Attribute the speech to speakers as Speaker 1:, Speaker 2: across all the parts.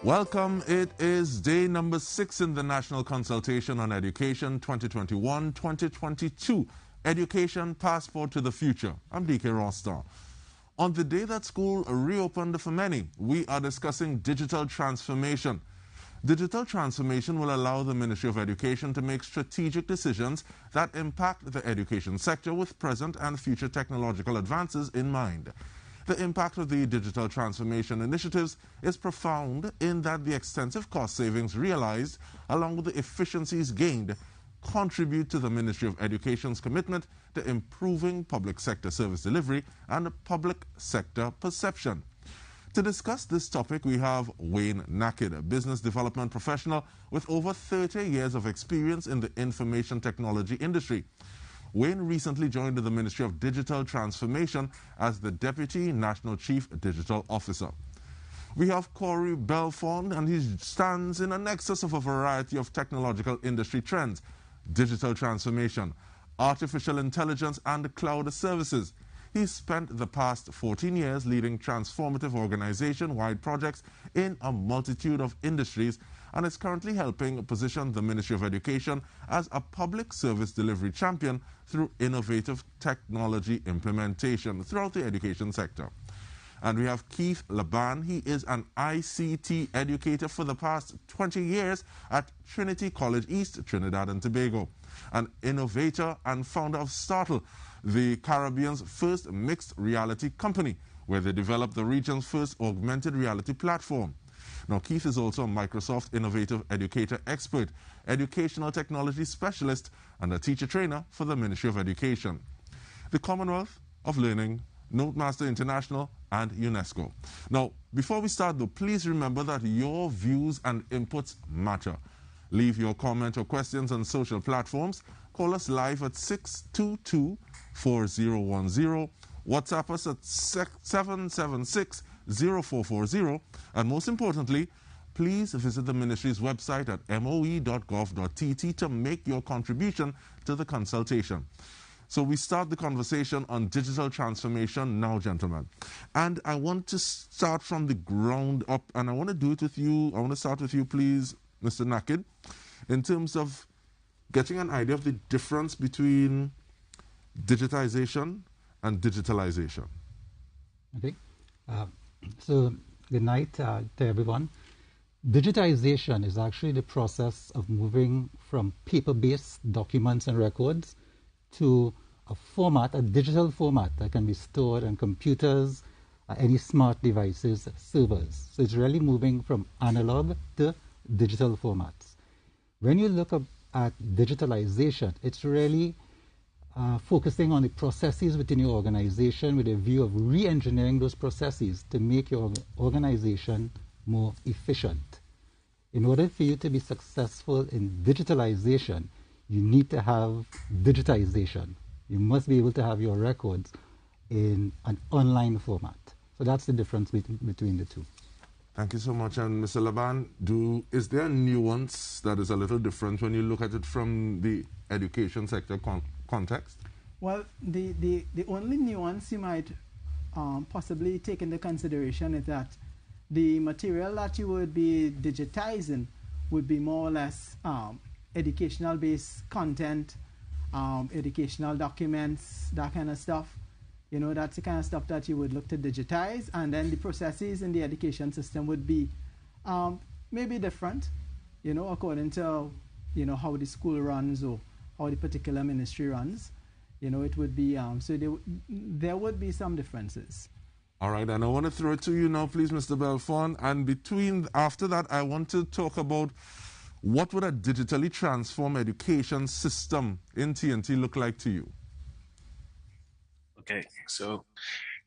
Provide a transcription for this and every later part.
Speaker 1: Welcome. It is day number 6 in the National Consultation on Education 2021-2022. Education Passport to the Future. I'm DK Rostar. On the day that school reopened for many, we are discussing digital transformation. Digital transformation will allow the Ministry of Education to make strategic decisions that impact the education sector with present and future technological advances in mind. The impact of the digital transformation initiatives is profound in that the extensive cost savings realized, along with the efficiencies gained, contribute to the Ministry of Education's commitment to improving public sector service delivery and public sector perception. To discuss this topic, we have Wayne Nakid, a business development professional with over 30 years of experience in the information technology industry. Wayne recently joined the Ministry of Digital Transformation as the Deputy National Chief Digital Officer. We have Corey Belfond, and he stands in a nexus of a variety of technological industry trends: digital transformation, artificial intelligence, and cloud services. He spent the past 14 years leading transformative organization-wide projects in a multitude of industries and is currently helping position the Ministry of Education as a public service delivery champion through innovative technology implementation throughout the education sector. And we have Keith Laban. He is an ICT educator for the past 20 years at Trinity College East, Trinidad and Tobago, an innovator and founder of Startle, the Caribbean's first mixed reality company, where they developed the region's first augmented reality platform. Now, Keith is also a Microsoft Innovative Educator Expert, educational technology specialist, and a teacher trainer for the Ministry of Education, the Commonwealth of Learning, Notemaster International, and UNESCO. Now, before we start though, please remember that your views and inputs matter. Leave your comment or questions on social platforms. Call us live at 622-4010. WhatsApp us at 776-0440. And most importantly, please visit the ministry's website at moe.gov.tt to make your contribution to the consultation. So we start the conversation on digital transformation now, gentlemen. And I want to start from the ground up, and I want to do it with you. I want to start with you, please, Mr. Nakid, in terms of getting an idea of the difference between digitization and digitalization.
Speaker 2: Okay. So good night to everyone. Digitization is actually the process of moving from paper-based documents and records to a format, a digital format that can be stored on computers, any smart devices, servers. So it's really moving from analog to digital formats. When you look at digitalization, it's really focusing on the processes within your organization with a view of re-engineering those processes to make your organization more efficient. In order for you to be successful in digitalization, you need to have digitization. You must be able to have your records in an online format. So that's the difference between the two.
Speaker 1: Thank you so much. And Mr. Laban, is there a nuance that is a little different when you look at it from the education sector context?
Speaker 3: Well, the only nuance you might possibly take into consideration is that the material that you would be digitizing would be more or less educational-based content, educational documents, that kind of stuff. You know, that's the kind of stuff that you would look to digitize, and then the processes in the education system would be maybe different, you know, according to, you know, how the school runs or how the particular ministry runs. You know, it would be, so there would be some differences.
Speaker 1: All right, and I want to throw it to you now, please, Mr. Belfond. And after that, I want to talk about what would a digitally transformed education system in TNT look like to you?
Speaker 4: Okay, so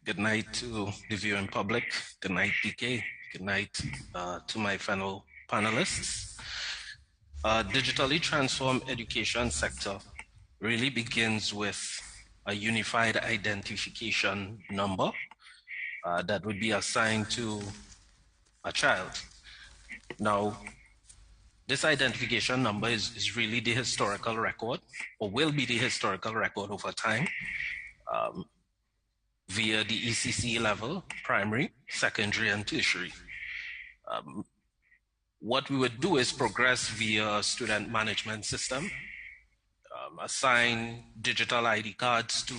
Speaker 4: good night to the viewing public. Good night, DK. Good night to my fellow panelists. Digitally transformed education sector really begins with a unified identification number that would be assigned to a child. Now, this identification number is really the historical record, or will be the historical record over time, via the ECC level, primary, secondary, and tertiary. what we would do is progress via student management system, assign digital ID cards to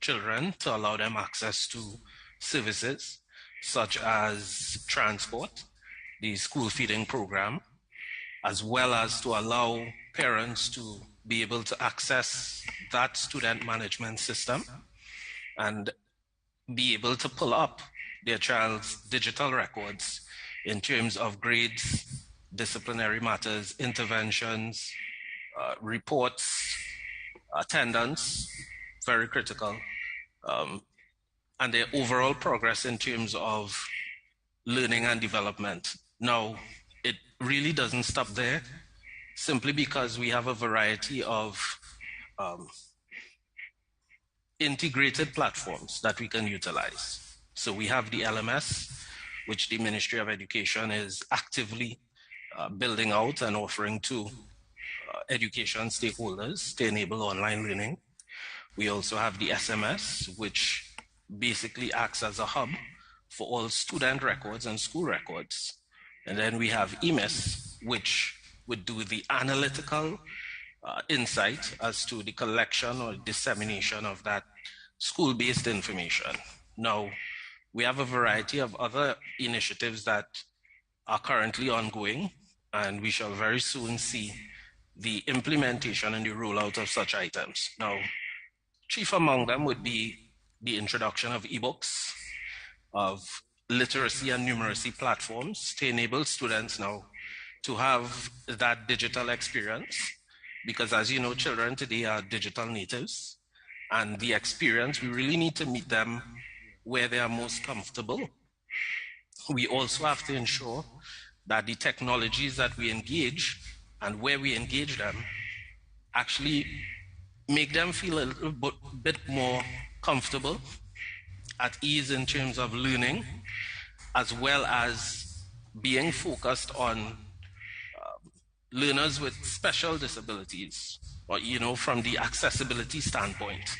Speaker 4: children to allow them access to services such as transport, the school feeding program, as well as to allow parents to be able to access that student management system and be able to pull up their child's digital records in terms of grades, disciplinary matters, interventions, reports, attendance, very critical, and their overall progress in terms of learning and development. Now, it really doesn't stop there, simply because we have a variety of integrated platforms that we can utilize. So we have the LMS, which the Ministry of Education is actively building out and offering to education stakeholders to enable online learning. We also have the SMS, which basically acts as a hub for all student records and school records. And then we have EMIS, which would do the analytical insight as to the collection or dissemination of that school-based information. Now, we have a variety of other initiatives that are currently ongoing, and we shall very soon see the implementation and the rollout of such items. Now, chief among them would be the introduction of ebooks, of literacy and numeracy platforms to enable students now to have that digital experience, because as you know, children today are digital natives, and the experience, we really need to meet them where they are most comfortable. We also have to ensure that the technologies that we engage and where we engage them actually make them feel a little bit more comfortable, at ease in terms of learning, as well as being focused on learners with special disabilities, or, from the accessibility standpoint.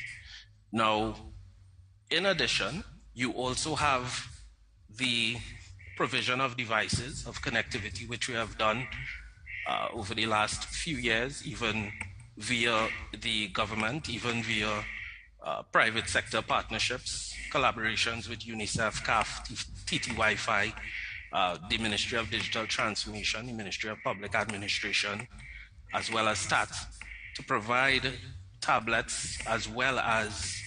Speaker 4: Now, in addition, you also have the provision of devices, of connectivity, which we have done over the last few years, even via the government, even via private sector partnerships, collaborations with UNICEF, CAF, TT Wi-Fi, the Ministry of Digital Transformation, the Ministry of Public Administration, as well as STAT, to provide tablets as well as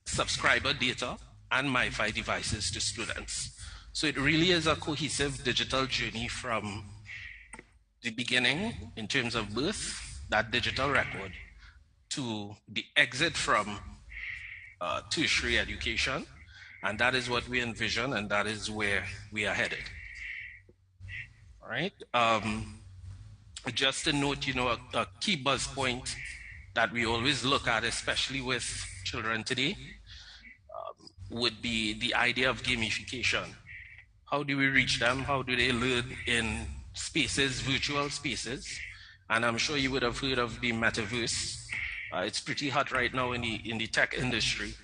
Speaker 4: subscriber data and MiFi devices to students. So it really is a cohesive digital journey from the beginning in terms of birth, that digital record, to the exit from tertiary education. And that is what we envision, and that is where we are headed. All right. Just to note, a key buzz point that we always look at, especially with children today, would be the idea of gamification. How do we reach them? How do they learn in spaces, virtual spaces? And I'm sure you would have heard of the metaverse. It's pretty hot right now in the tech industry,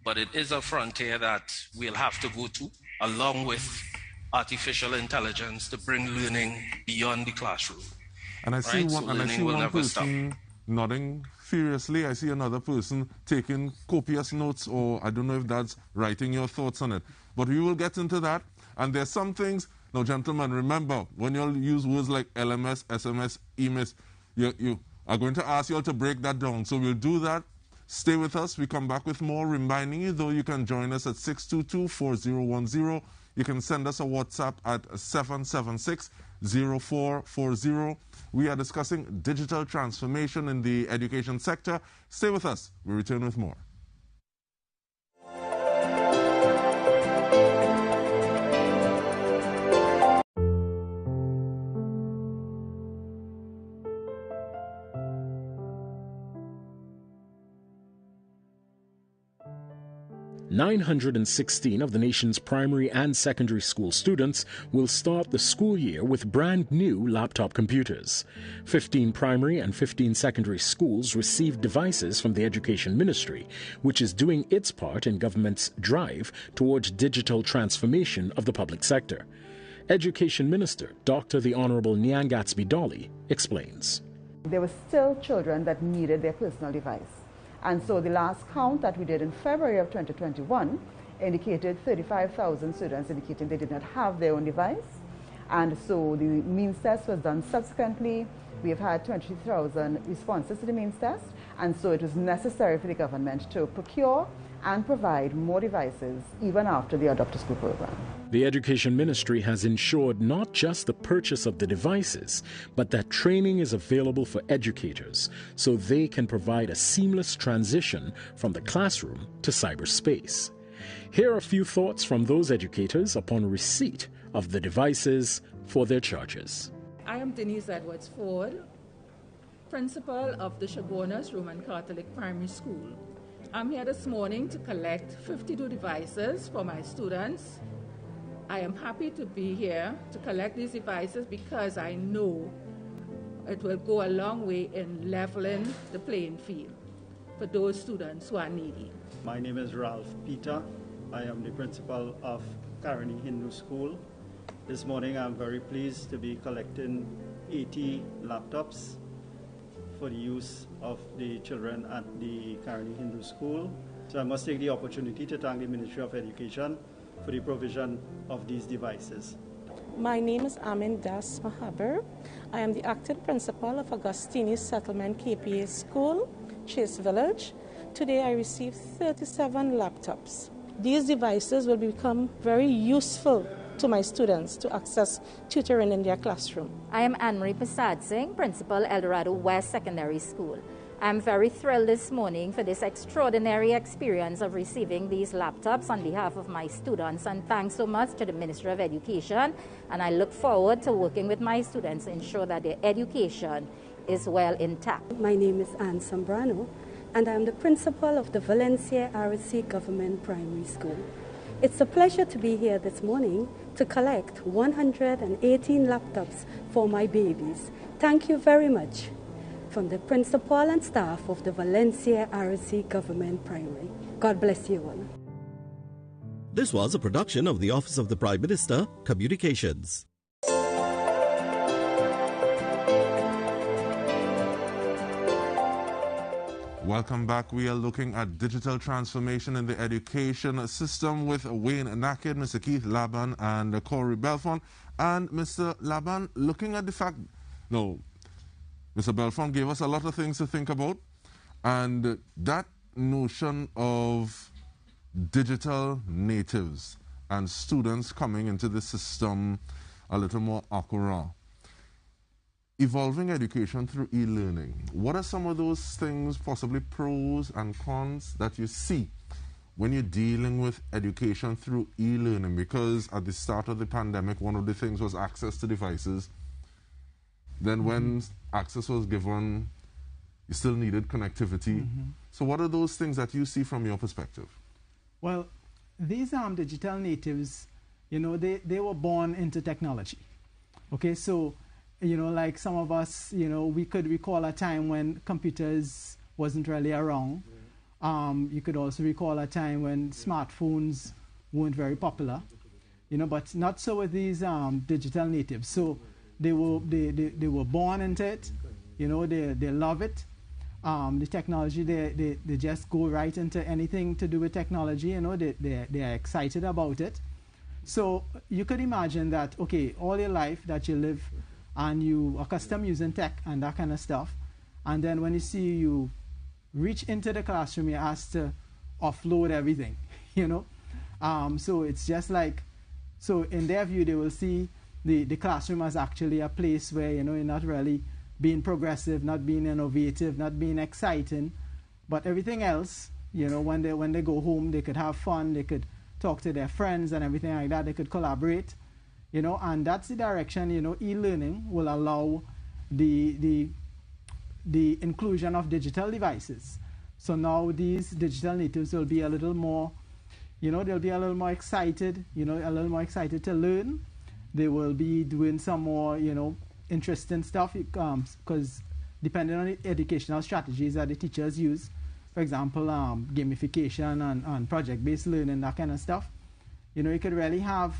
Speaker 4: but it is a frontier that we'll have to go to, along with artificial intelligence, to bring learning beyond the classroom.
Speaker 1: And I see one person nodding furiously. I see another person taking copious notes, or I don't know if that's writing your thoughts on it. But we will get into that. And there's some things. Now, gentlemen, remember, when you use words like LMS, SMS, EMIS, you are going to ask you all to break that down. So we'll do that. Stay with us. We come back with more, reminding you, though, you can join us at 622-4010. You can send us a WhatsApp at 776-0440. We are discussing digital transformation in the education sector. Stay with us. We return with more.
Speaker 5: $916 of the nation's primary and secondary school students will start the school year with brand new laptop computers. 15 primary and 15 secondary schools received devices from the Education Ministry, which is doing its part in government's drive towards digital transformation of the public sector. Education Minister Dr. the Honorable Nyan Gatsby-Dolly explains.
Speaker 6: There were still children that needed their personal device. And so the last count that we did in February of 2021 indicated 35,000 students indicating they did not have their own device. And so the means test was done subsequently. We have had 20,000 responses to the means test. And so it was necessary for the government to procure and provide more devices even after the Adopt a School program.
Speaker 5: The Education Ministry has ensured not just the purchase of the devices, but that training is available for educators so they can provide a seamless transition from the classroom to cyberspace. Here are a few thoughts from those educators upon receipt of the devices for their charges.
Speaker 7: I am Denise Edwards Ford, principal of the Chagonas Roman Catholic Primary School. I'm here this morning to collect 52 devices for my students. I am happy to be here to collect these devices because I know it will go a long way in leveling the playing field for those students who are needy.
Speaker 8: My name is Ralph Peter. I am the principal of Karani Hindu School. This morning I'm very pleased to be collecting 80 laptops for the use of the children at the Karani Hindu School. So I must take the opportunity to thank the Ministry of Education for the provision of these devices.
Speaker 9: My name is Amin Das Mahaber. I am the acting principal of Agostini Settlement KPA School, Chase Village. Today I received 37 laptops. These devices will become very useful to my students to access tutoring in their classroom.
Speaker 10: I am Anne-Marie Prasad Singh, Principal, Eldorado West Secondary School. I'm very thrilled this morning for this extraordinary experience of receiving these laptops on behalf of my students, and thanks so much to the Ministry of Education, and I look forward to working with my students to ensure that their education is well intact.
Speaker 11: My name is Anne Sambrano, and I'm the principal of the Valencia RSC Government Primary School. It's a pleasure to be here this morning to collect 118 laptops for my babies. Thank you very much. From the principal and staff of the Valencia RSC Government Primary. God bless you all.
Speaker 12: This was a production of the Office of the Prime Minister, Communications.
Speaker 1: Welcome back. We are looking at digital transformation in the education system with Wayne Naked, Mr. Keith Laban, and Corey Belfont. And Mr. Laban, looking at the fact, no, Mr. Belfont gave us a lot of things to think about, and that notion of digital natives and students coming into the system a little more accurate. Evolving education through e-learning. What are some of those things, possibly pros and cons, that you see when you're dealing with education through e-learning? Because at the start of the pandemic, one of the things was access to devices. Then when access was given, you still needed connectivity. So what are those things that you see from your perspective?
Speaker 3: Well, these digital natives, you know, they were born into technology. Okay, so you know, like some of us, you know, we could recall a time when computers wasn't really around. You could also recall a time when smartphones weren't very popular, you know, but not so with these digital natives. So they were born into it, you know, they love it. The technology, they just go right into anything to do with technology, you know, they're excited about it. So you could imagine that, okay, all your life that you live and you accustomed using tech and that kind of stuff, and then when you see you reach into the classroom, you're asked to offload everything, you know. So it's just like, so in their view, they will see the classroom as actually a place where, you know, you're not really being progressive, not being innovative, not being exciting, but everything else, you know, when they go home, they could have fun, they could talk to their friends and everything like that, they could collaborate. You know, and that's the direction, you know, e-learning will allow the inclusion of digital devices. So now these digital natives will be a little more, you know, they'll be a little more excited, you know, a little more excited to learn. They will be doing some more, you know, interesting stuff, because depending on the educational strategies that the teachers use, for example, gamification and project-based learning, that kind of stuff, you know, you could really have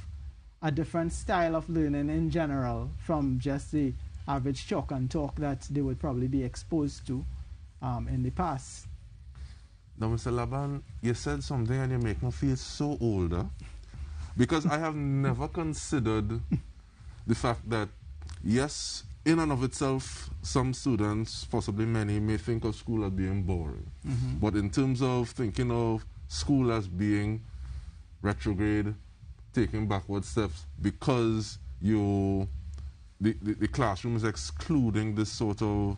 Speaker 3: a different style of learning in general from just the average chalk and talk that they would probably be exposed to in the past.
Speaker 1: Now, Mr. Laban, you said something and you make me feel so older, because I have never considered the fact that, yes, in and of itself, some students, possibly many, may think of school as being boring. But in terms of thinking of school as being retrograde, taking backward steps, because the classroom is excluding this sort of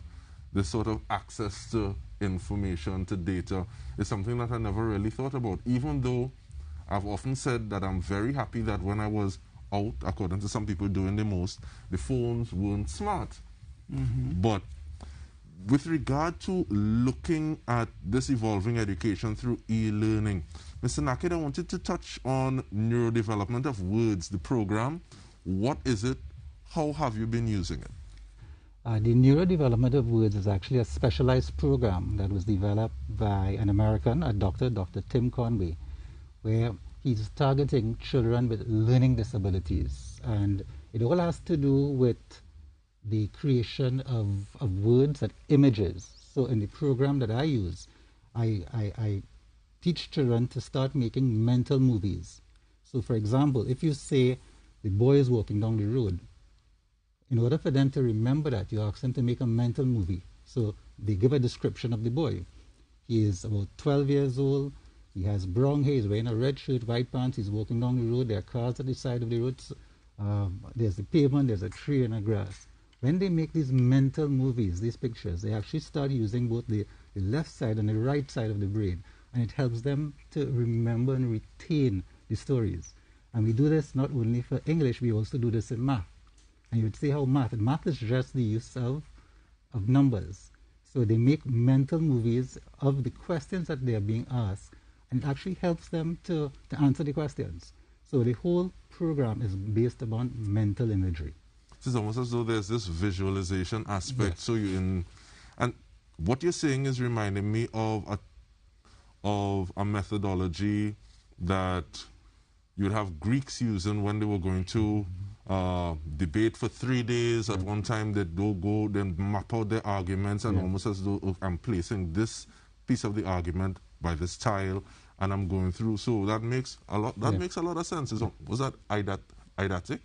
Speaker 1: access to information, to data, is something that I never really thought about. Even though I've often said that I'm very happy that when I was out, according to some people doing the most, the phones weren't smart. But with regard to looking at this evolving education through e-learning, Mr. Naked, I wanted to touch on neurodevelopment of words, the program. What is it? How have you been using it?
Speaker 2: The neurodevelopment of words is actually a specialized program that was developed by an American, a doctor, Dr. Tim Conway, where he's targeting children with learning disabilities. And it all has to do with the creation of words and images. So in the program that I use, I teach children to start making mental movies. So for example, if you say the boy is walking down the road, in order for them to remember that, you ask them to make a mental movie. So they give a description of the boy. He is about 12 years old. He has brown hair. He's wearing a red shirt, white pants. He's walking down the road. There are cars at the side of the road. There's the pavement. There's a tree and a grass. When they make these mental movies, these pictures, they actually start using both the left side and the right side of the brain. And it helps them to remember and retain the stories. And we do this not only for English, we also do this in math. And you would say how math is just the use of numbers. So they make mental movies of the questions that they are being asked, and it actually helps them to answer the questions. So the whole program is based upon mental imagery.
Speaker 1: It's almost as though there's this visualization aspect. Yes. So and what you're saying is reminding me of a methodology that you'd have Greeks using when they were going to debate for 3 days. At one time, they'd go, then map out their arguments, and almost as though I'm placing this piece of the argument by this tile, and I'm going through. So that makes a lot. That makes a lot of sense. Was that eidetic?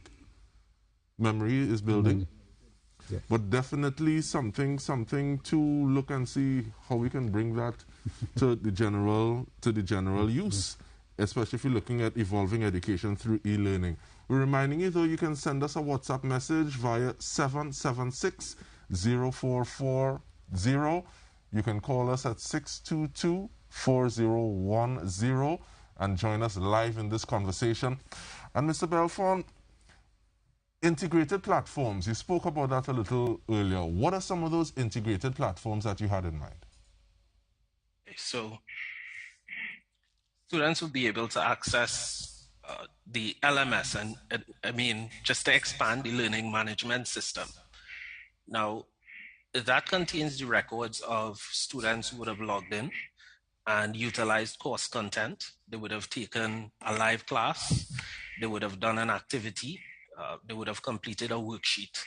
Speaker 1: Memory is building, but definitely something to look and see how we can bring that to the general use, especially if you're looking at evolving education through e-learning. We're reminding you, though, you can send us a WhatsApp message via 776-0440. You can call us at 622-4010 and join us live in this conversation. And Mr. Belfon, integrated platforms, you spoke about that a little earlier. What are some of those integrated platforms that you had in mind?
Speaker 4: So students will be able to access the LMS, and I mean, just to expand, the learning management system. Now, that contains the records of students who would have logged in and utilized course content. They would have taken a live class, they would have done an activity, they would have completed a worksheet.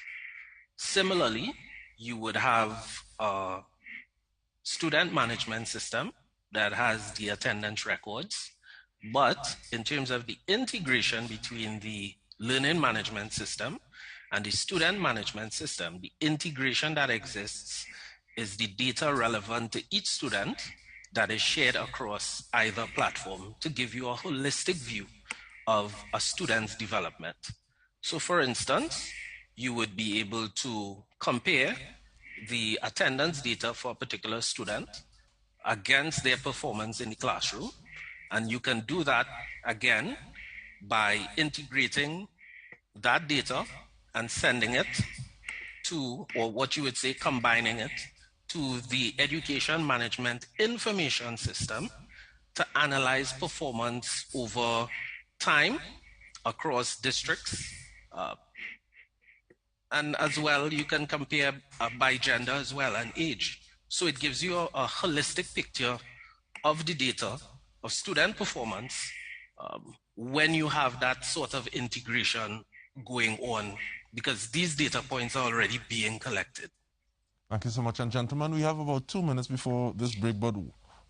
Speaker 4: Similarly, you would have a student management system that has the attendance records. But in terms of the integration between the learning management system and the student management system, the integration that exists is the data relevant to each student that is shared across either platform to give you a holistic view of a student's development. So for instance, you would be able to compare the attendance data for a particular student against their performance in the classroom. And you can do that, again, by integrating that data and sending it to, or what you would say, combining it to the education management information system to analyze performance over time across districts. And as well, you can compare by gender as well and age. So it gives you a holistic picture of the data of student performance when you have that sort of integration going on, because these data points are already being collected.
Speaker 1: Thank you so much. And gentlemen, we have about 2 minutes before this break, but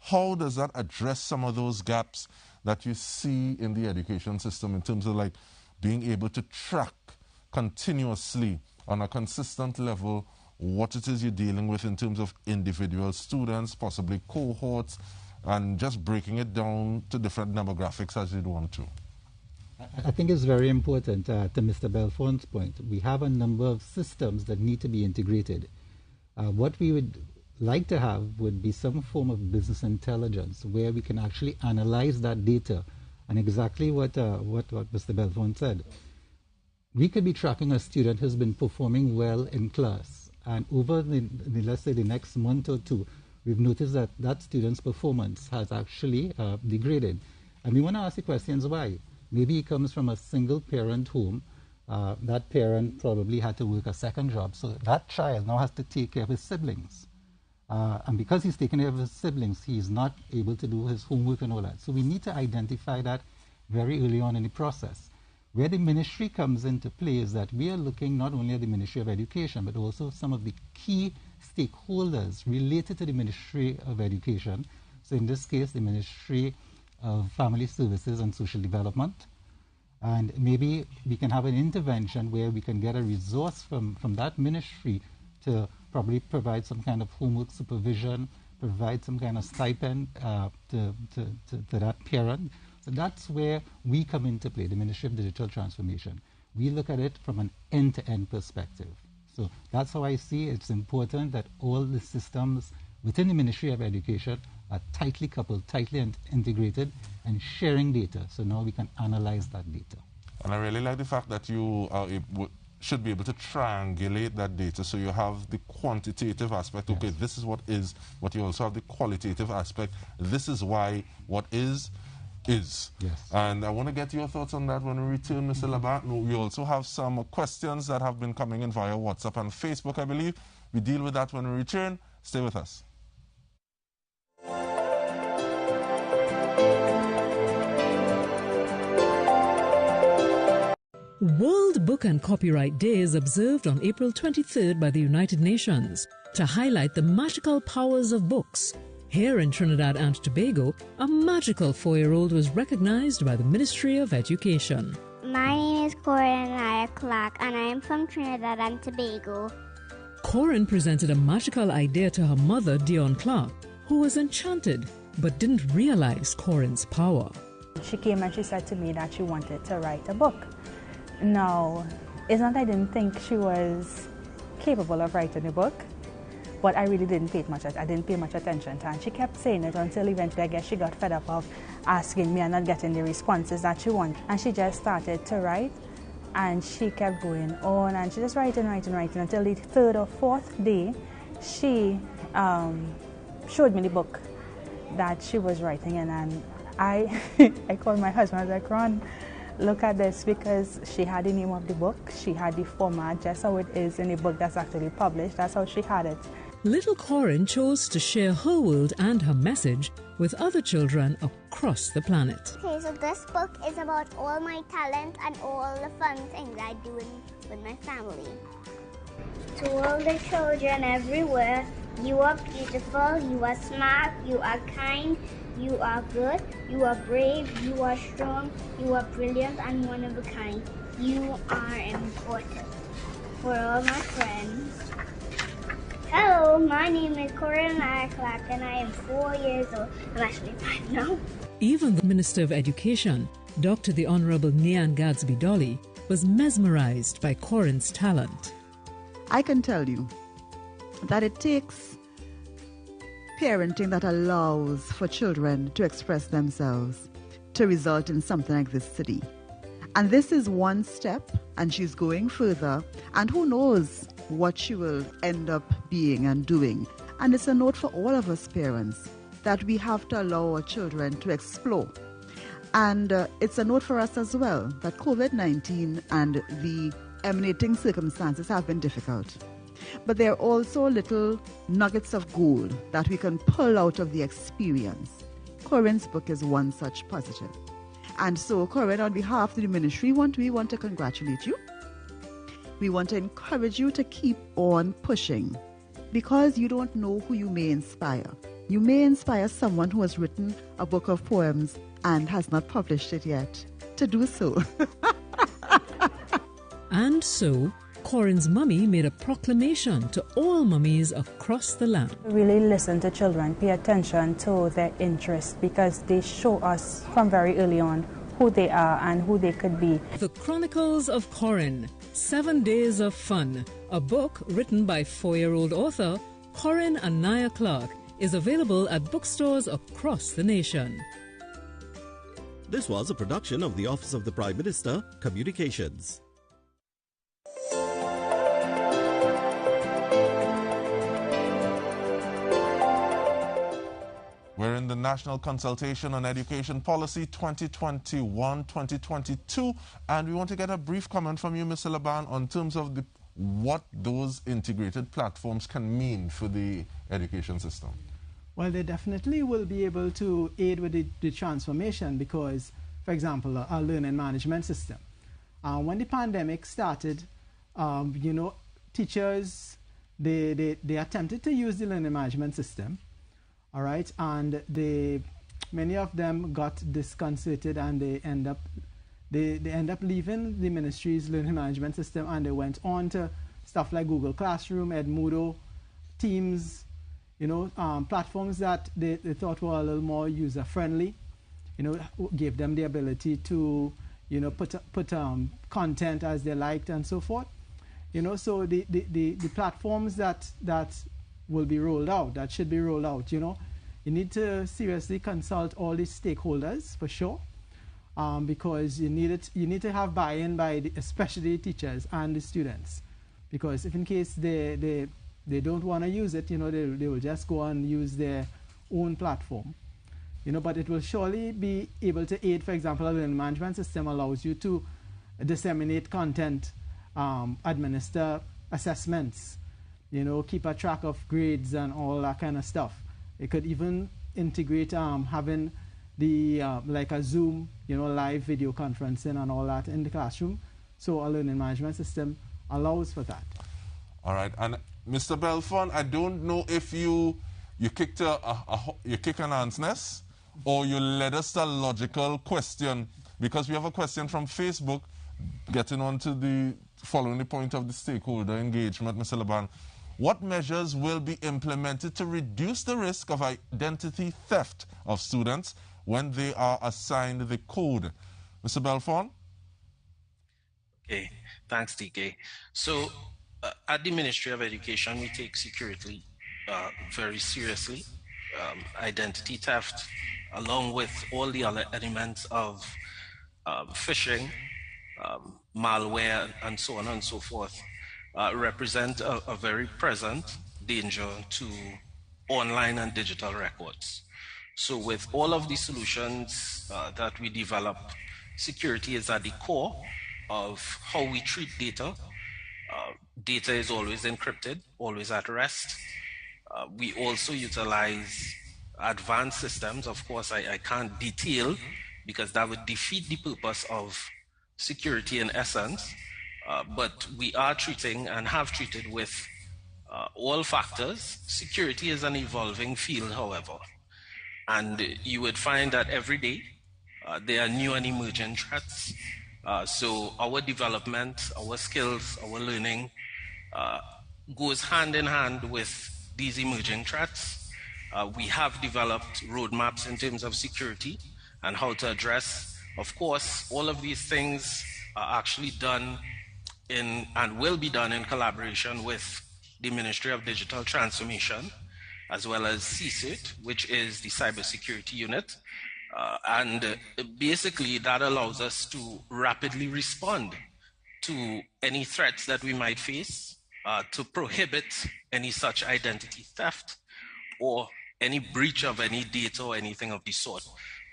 Speaker 1: how does that address some of those gaps that you see in the education system in terms of like being able to track continuously on a consistent level what it is you're dealing with in terms of individual students, possibly cohorts, and just breaking it down to different demographics as you'd want to?
Speaker 2: I think it's very important, to Mr. Belfon's point. We have a number of systems that need to be integrated. What we would like to have would be some form of business intelligence where we can actually analyze that data. And exactly what Mr. Belfon said. We could be tracking a student who's been performing well in class, and over let's say the next month or two, we've noticed that that student's performance has actually degraded. And we want to ask the questions why. Maybe he comes from a single parent home. That parent probably had to work a second job, so that child now has to take care of his siblings. And because he's taking care of his siblings, he's not able to do his homework and all that. So we need to identify that very early on in the process. Where the ministry comes into play is that we are looking not only at the Ministry of Education, but also some of the key stakeholders related to the Ministry of Education. So in this case, the Ministry of Family Services and Social Development. And maybe we can have an intervention where we can get a resource from that ministry to probably provide some kind of homework supervision, provide some kind of stipend to that parent. So that's where we come into play, the Ministry of Digital Transformation. We look at it from an end-to-end perspective. So that's how I see it's important that all the systems within the Ministry of Education are tightly coupled, tightly integrated, and sharing data. So now we can analyze that data.
Speaker 1: And I really like the fact that you are should be able to triangulate that data, so you have the quantitative aspect. Okay, this is what is, but you also have the qualitative aspect. This is why what is. Yes. And I want to get your thoughts on that when we return, Mr. Labat. We also have some questions that have been coming in via WhatsApp and Facebook, I believe. We deal with that when we return. Stay with us.
Speaker 13: World Book and Copyright Day is observed on April 23rd by the United Nations to highlight the magical powers of books. Here in Trinidad and Tobago, a magical 4-year-old was recognized by the Ministry of Education.
Speaker 14: My name is Corinne Clark, and I am from Trinidad and Tobago.
Speaker 13: Corinne presented a magical idea to her mother, Dion Clark, who was enchanted but didn't realize Corinne's power.
Speaker 15: She came and she said to me that she wanted to write a book. Now, it's not that I didn't think she was capable of writing a book, but I really didn't pay much attention to her. And she kept saying it until eventually I guess she got fed up of asking me and not getting the responses that she wanted. And she just started to write, and she kept going on, and she just writing until the 3rd or 4th day, she showed me the book that she was writing in, and I called my husband. I was like, Ron, look at this, because she had the name of the book, she had the format just how it is in the book that's actually published. That's how she had it.
Speaker 13: Little Corinne chose to share her world and her message with other children across the planet.
Speaker 14: Okay, so this book is about all my talent and all the fun things I do with my family. To all the children everywhere, you are beautiful, you are smart, you are kind, you are good, you are brave, you are strong, you are brilliant and one of a kind. You are important. For all my friends. Hello, my name is Corinne Clark and I am 4 years old. I'm actually 5 now.
Speaker 13: Even the Minister of Education, Dr. the Honorable Nian Gadsby Dolly, was mesmerized by Corinne's talent.
Speaker 16: I can tell you that it takes parenting that allows for children to express themselves to result in something like this today. And this is one step, and she's going further, and who knows what she will end up being and doing. And it's a note for all of us parents that we have to allow our children to explore. And it's a note for us as well that COVID-19 and the emanating circumstances have been difficult. But there are also little nuggets of gold that we can pull out of the experience. Corinne's book is one such positive. And so, Corinne, on behalf of the ministry, we want to congratulate you. We want to encourage you to keep on pushing, because you don't know who you may inspire. You may inspire someone who has written a book of poems and has not published it yet to do so.
Speaker 13: And so, Corinne's mummy made a proclamation to all mummies across the land.
Speaker 15: Really listen to children, pay attention to their interests, because they show us from very early on who they are and who they could be.
Speaker 13: The Chronicles of Corinne, 7 Days of Fun, a book written by 4-year-old author Corinne Anaya Clark, is available at bookstores across the nation.
Speaker 12: This was a production of the Office of the Prime Minister, Communications.
Speaker 1: We're in the National Consultation on Education Policy 2021-2022, and we want to get a brief comment from you, Mr. Laban, on terms of what those integrated platforms can mean for the education system.
Speaker 3: Well, they definitely will be able to aid with the transformation because, for example, our learning management system. When the pandemic started, teachers, they attempted to use the learning management system. All right, and many of them got disconcerted, and they end up leaving the ministry's learning management system, and they went on to stuff like Google Classroom, Edmodo, Teams, platforms that they thought were a little more user friendly, gave them the ability to put content as they liked and so forth. So the platforms that will be rolled out, that should be rolled out, you need to seriously consult all the stakeholders for sure, because you need to have buy-in by especially the teachers and the students, because if in case they don't want to use it, they will just go and use their own platform, but it will surely be able to aid. For example, a learning management system allows you to disseminate content, administer assessments, keep a track of grades and all that kind of stuff. It could even integrate having the like a Zoom, live video conferencing and all that in the classroom. So a learning management system allows for that.
Speaker 1: All right, and Mr. Belfon, I don't know if you kicked an ant's nest or you led us a logical question, because we have a question from Facebook getting on to following the point of the stakeholder engagement, Mr. Laban. What measures will be implemented to reduce the risk of identity theft of students when they are assigned the code? Mr. Belfon?
Speaker 4: Okay, thanks, DK. So, at the Ministry of Education, we take security very seriously. Identity theft, along with all the other elements of phishing, malware, and so on and so forth, represent a very present danger to online and digital records. So with all of the solutions that we develop, security is at the core of how we treat data. Data is always encrypted, always at rest. We also utilize advanced systems. Of course, I can't detail because that would defeat the purpose of security in essence. But we are treating and have treated with all factors. Security is an evolving field, however. And you would find that every day there are new and emerging threats. So our development, our skills, our learning goes hand in hand with these emerging threats. We have developed roadmaps in terms of security and how to address. Of course, all of these things are actually done and will be done in collaboration with the Ministry of Digital Transformation, as well as CSIRT, which is the cybersecurity unit. And basically that allows us to rapidly respond to any threats that we might face, to prohibit any such identity theft or any breach of any data or anything of the sort.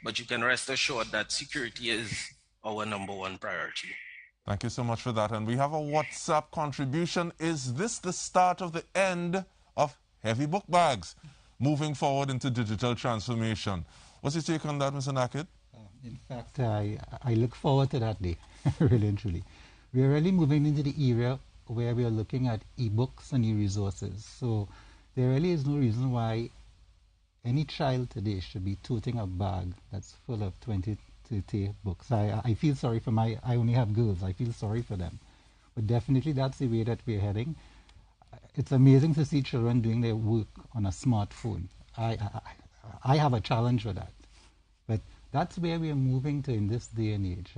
Speaker 4: But you can rest assured that security is our #1 priority.
Speaker 1: Thank you so much for that. And we have a WhatsApp contribution. Is this the start of the end of heavy book bags moving forward into digital transformation? What's your take on that, Mr. Nakid?
Speaker 2: In fact, I look forward to that day, really and truly. We are really moving into the era where we are looking at e-books and e-resources. So there really is no reason why any child today should be toting a bag that's full of 20, 30 books. I feel sorry for I only have girls. I feel sorry for them. But definitely that's the way that we're heading. It's amazing to see children doing their work on a smartphone. I have a challenge with that. But that's where we are moving to in this day and age.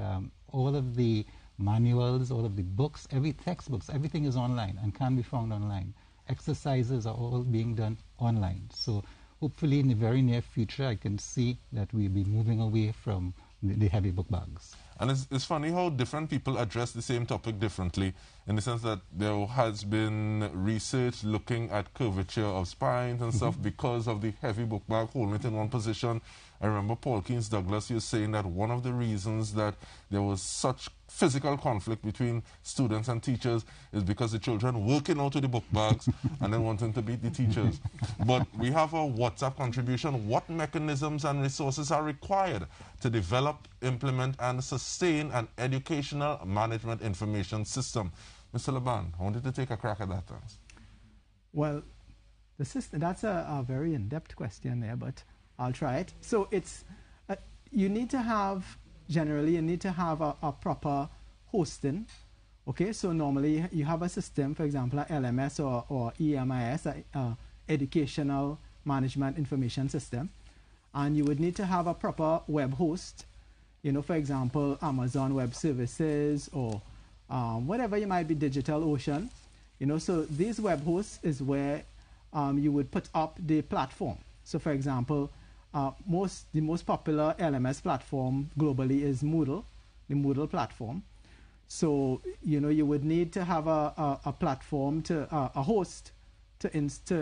Speaker 2: All of the manuals, all of the books, textbooks, everything is online and can be found online. Exercises are all being done online. So hopefully in the very near future, I can see that we'll be moving away from the heavy book bags.
Speaker 1: And it's funny how different people address the same topic differently, in the sense that there has been research looking at curvature of spines and stuff because of the heavy book bag holding it in one position. I remember Paul Keynes Douglas was saying that one of the reasons that there was such physical conflict between students and teachers is because the children working out of the book bags and then wanting to beat the teachers. But we have a WhatsApp contribution. What mechanisms and resources are required to develop, implement, and sustain an educational management information system? Mr. Laban, I wanted to take a crack at that. Thanks.
Speaker 3: Well, the system, that's a very in-depth question there, but I'll try it. So it's, you need to have, generally, you need to have a proper hosting. Okay, so normally you have a system, for example, a LMS or EMIS, Educational Management Information System. And you would need to have a proper web host, you know, for example, Amazon Web Services or whatever you might be, DigitalOcean. You know, so these web hosts is where you would put up the platform. So for example, the most popular LMS platform globally is Moodle, the Moodle platform. So, you know, you would need to have a platform, a host to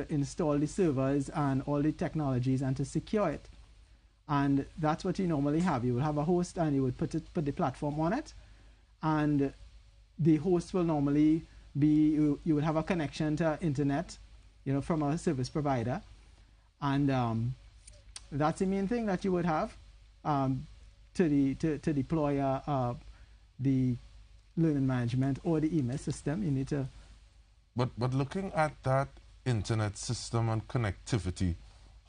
Speaker 3: install the servers and all the technologies and to secure it. And that's what you normally have. You will have a host and you would put the platform on it. And the host will normally be, you would have a connection to internet, you know, from a service provider. And that's the main thing that you would have to deploy the learning management or the EMIS system. You need to.
Speaker 1: But looking at that internet system and connectivity,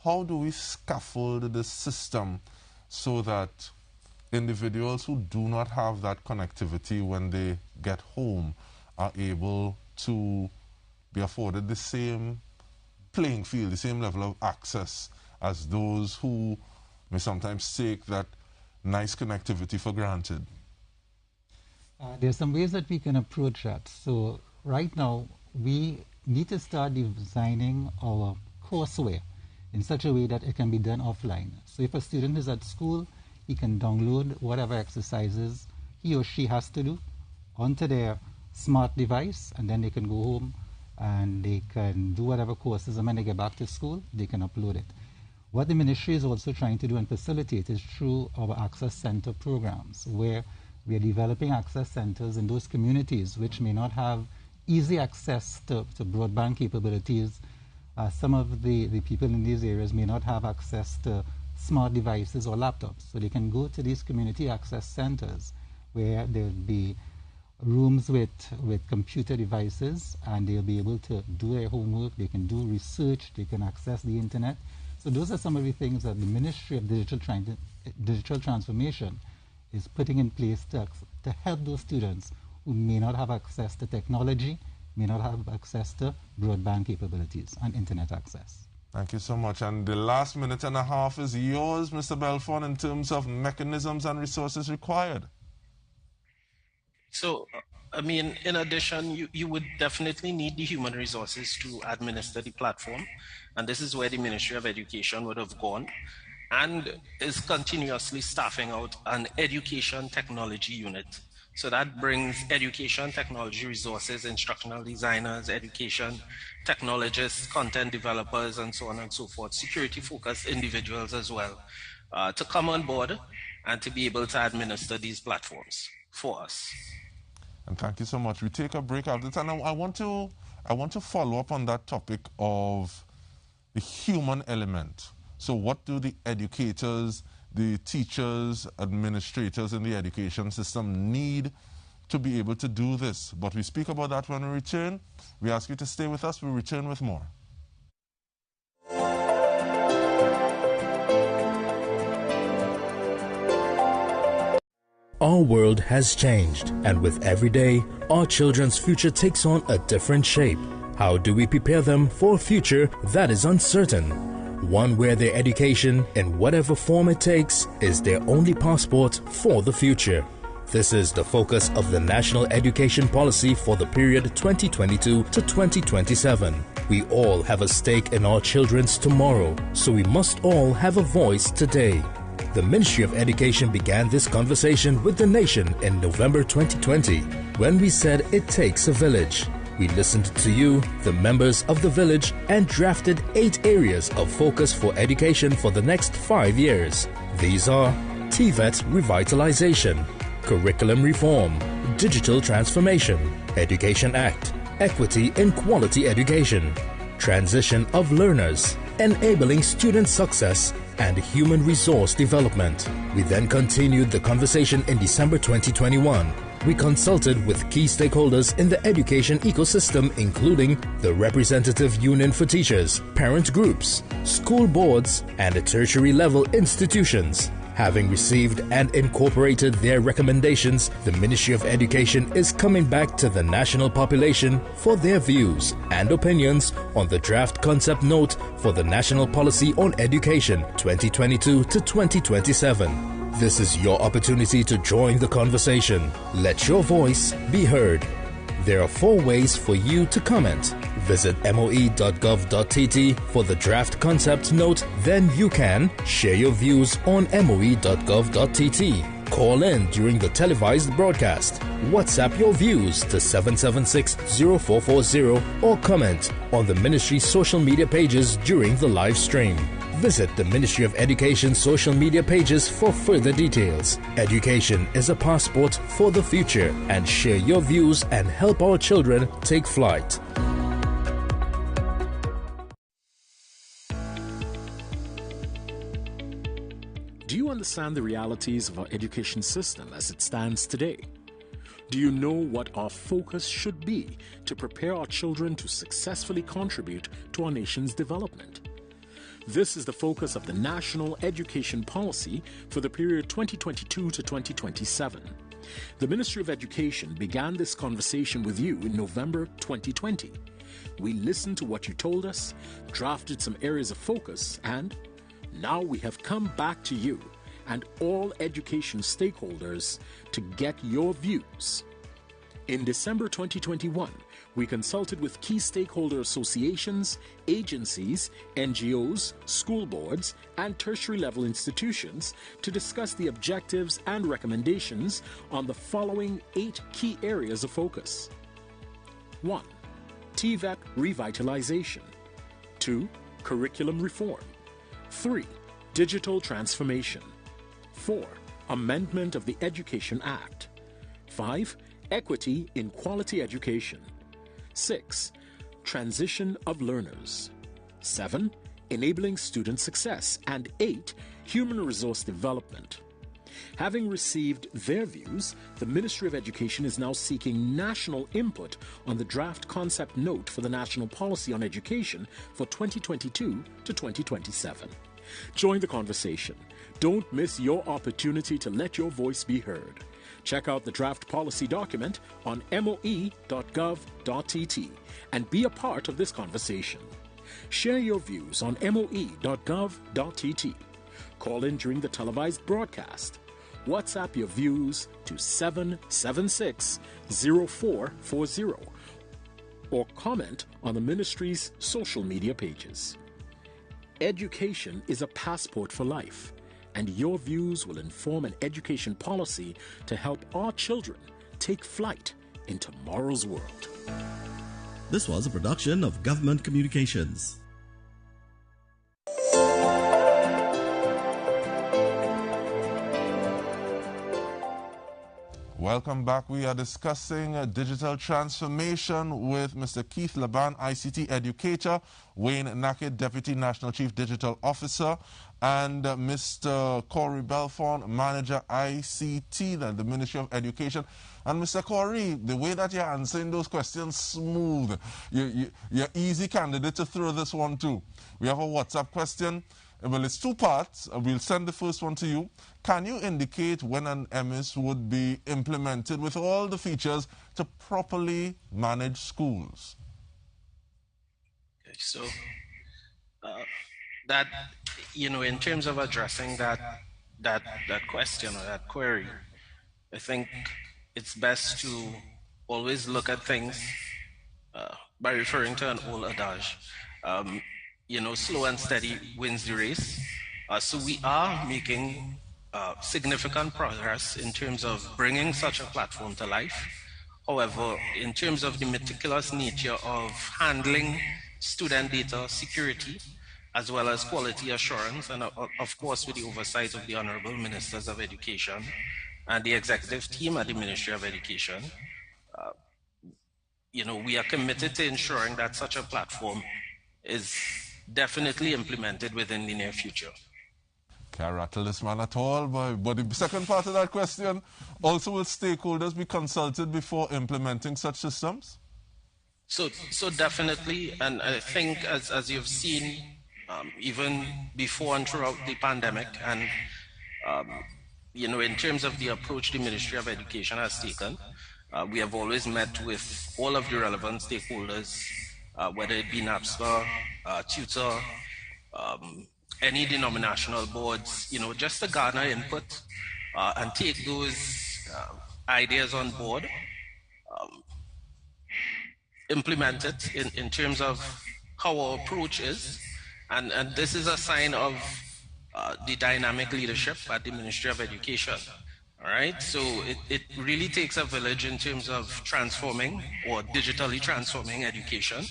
Speaker 1: how do we scaffold the system so that individuals who do not have that connectivity when they get home are able to be afforded the same playing field, the same level of access as those who may sometimes take that nice connectivity for granted?
Speaker 2: There's some ways that we can approach that. So right now, we need to start designing our courseware in such a way that it can be done offline. So if a student is at school, he can download whatever exercises he or she has to do onto their smart device, and then they can go home and they can do whatever courses, and when they get back to school, they can upload it. What the ministry is also trying to do and facilitate is through our Access Center programs, where we are developing access centers in those communities which may not have easy access to broadband capabilities. Some of the people in these areas may not have access to smart devices or laptops. So they can go to these community access centers where there'll be rooms with computer devices, and they'll be able to do their homework, they can do research, they can access the internet. So those are some of the things that the Ministry of Digital Transformation is putting in place to help those students who may not have access to technology, may not have access to broadband capabilities and internet access.
Speaker 1: Thank you so much. And the last minute and a half is yours, Mr. Belfort, in terms of mechanisms and resources required.
Speaker 4: So, I mean, in addition, you would definitely need the human resources to administer the platform. And this is where the Ministry of Education would have gone and is continuously staffing out an education technology unit. So that brings education technology resources, instructional designers, education technologists, content developers, and so on and so forth, security-focused individuals as well, to come on board and to be able to administer these platforms for us.
Speaker 1: And thank you so much. We take a break after this, and I want to follow up on that topic of the human element. So what do the educators, the teachers, administrators in the education system need to be able to do this. But we speak about that when we return. We ask you to stay with us. We'll return with more.
Speaker 17: Our world has changed, and with every day, our children's future takes on a different shape. How do we prepare them for a future that is uncertain? One where their education, in whatever form it takes, is their only passport for the future. This is the focus of the National Education Policy for the period 2022 to 2027. We all have a stake in our children's tomorrow, so we must all have a voice today. The Ministry of Education began this conversation with the nation in November 2020, when we said it takes a village. We listened to you, the members of the village, and drafted 8 areas of focus for education for the next 5 years. These are TVET revitalization, curriculum reform, digital transformation, Education Act, equity in quality education, transition of learners, enabling student success, and human resource development. We then continued the conversation in December 2021. We consulted with key stakeholders in the education ecosystem, including the Representative Union for Teachers, parent groups, school boards, and tertiary level institutions. Having received and incorporated their recommendations, the Ministry of Education is coming back to the national population for their views and opinions on the draft concept note for the National Policy on Education 2022 to 2027. This is your opportunity to join the conversation. Let your voice be heard. There are 4 ways for you to comment. Visit moe.gov.tt for the draft concept note. Then you can share your views on moe.gov.tt. Call in during the televised broadcast. WhatsApp your views to 776-0440 or comment on the Ministry's social media pages during the live stream. Visit the Ministry of Education social media pages for further details. Education is a passport for the future, and share your views and help our children take flight.
Speaker 5: Do you understand the realities of our education system as it stands today? Do you know what our focus should be to prepare our children to successfully contribute to our nation's development? This is the focus of the National Education Policy for the period 2022 to 2027. The Ministry of Education began this conversation with you in November 2020. We listened to what you told us, drafted some areas of focus, and now we have come back to you and all education stakeholders to get your views. In December 2021, we consulted with key stakeholder associations, agencies, NGOs, school boards, and tertiary level institutions to discuss the objectives and recommendations on the following 8 key areas of focus. 1. TVET revitalization. 2. Curriculum reform. 3. Digital transformation. 4. Amendment of the Education Act. 5. Equity in quality education. 6. Transition of learners. 7. Enabling student success. And 8. Human resource development. Having received their views, the Ministry of Education is now seeking national input on the draft concept note for the National Policy on Education for 2022 to 2027. Join the conversation. Don't miss your opportunity to let your voice be heard. Check out the draft policy document on moe.gov.tt and be a part of this conversation. Share your views on moe.gov.tt. Call in during the televised broadcast. WhatsApp your views to 776-0440 or comment on the Ministry's social media pages. Education is a passport for life, and your views will inform an education policy to help our children take flight in tomorrow's world.
Speaker 12: This was a production of Government Communications.
Speaker 1: Welcome back. We are discussing digital transformation with Mr. Keith Laban, ICT educator, Wayne Naked, Deputy National Chief Digital Officer, and Mr. Corey Belfont, Manager ICT, the Ministry of Education. And Mr. Corey, the way that you're answering those questions, smooth. You're easy candidate to throw this one too. We have a WhatsApp question. Well, it's two parts. We'll send the first one to you. Can you indicate when an MIS would be implemented with all the features to properly manage schools?
Speaker 4: Okay, so that, you know, in terms of addressing that question or that query, I think it's best to always look at things by referring to an old adage. You know, slow and steady wins the race. So we are making significant progress in terms of bringing such a platform to life. However, in terms of the meticulous nature of handling student data security, as well as quality assurance, and of course with the oversight of the Honorable Ministers of Education and the executive team at the Ministry of Education, you know, we are committed to ensuring that such a platform is definitely implemented within the near future.
Speaker 1: Can't rattle this man at all, boy. But the second part of that question, also will stakeholders be consulted before implementing such systems?
Speaker 4: So definitely, and I think as you've seen, even before and throughout the pandemic, and you know, in terms of the approach the Ministry of Education has taken, we have always met with all of the relevant stakeholders, whether it be NAPSCA, tutor, any denominational boards, you know, just to garner input and take those ideas on board, implement it in terms of how our approach is. And this is a sign of the dynamic leadership at the Ministry of Education. All right, so it really takes a village in terms of transforming or digitally transforming education.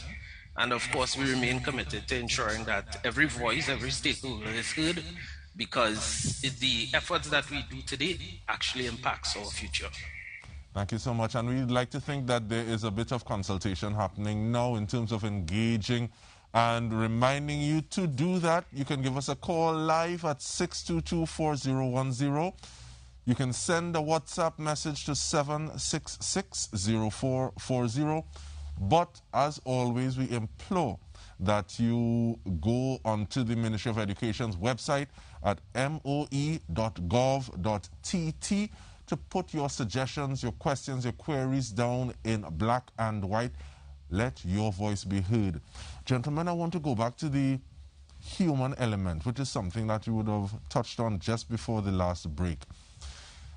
Speaker 4: And of course, we remain committed to ensuring that every voice, every stakeholder is heard, because the efforts that we do today actually impacts our future.
Speaker 1: Thank you so much. And we'd like to think that there is a bit of consultation happening now in terms of engaging and reminding you to do that. You can give us a call live at 622-4010. You can send a WhatsApp message to 766-0440. But as always, we implore that you go onto the Ministry of Education's website at moe.gov.tt to put your suggestions, your questions, your queries down in black and white. Let your voice be heard. Gentlemen, I want to go back to the human element, which is something that you would have touched on just before the last break.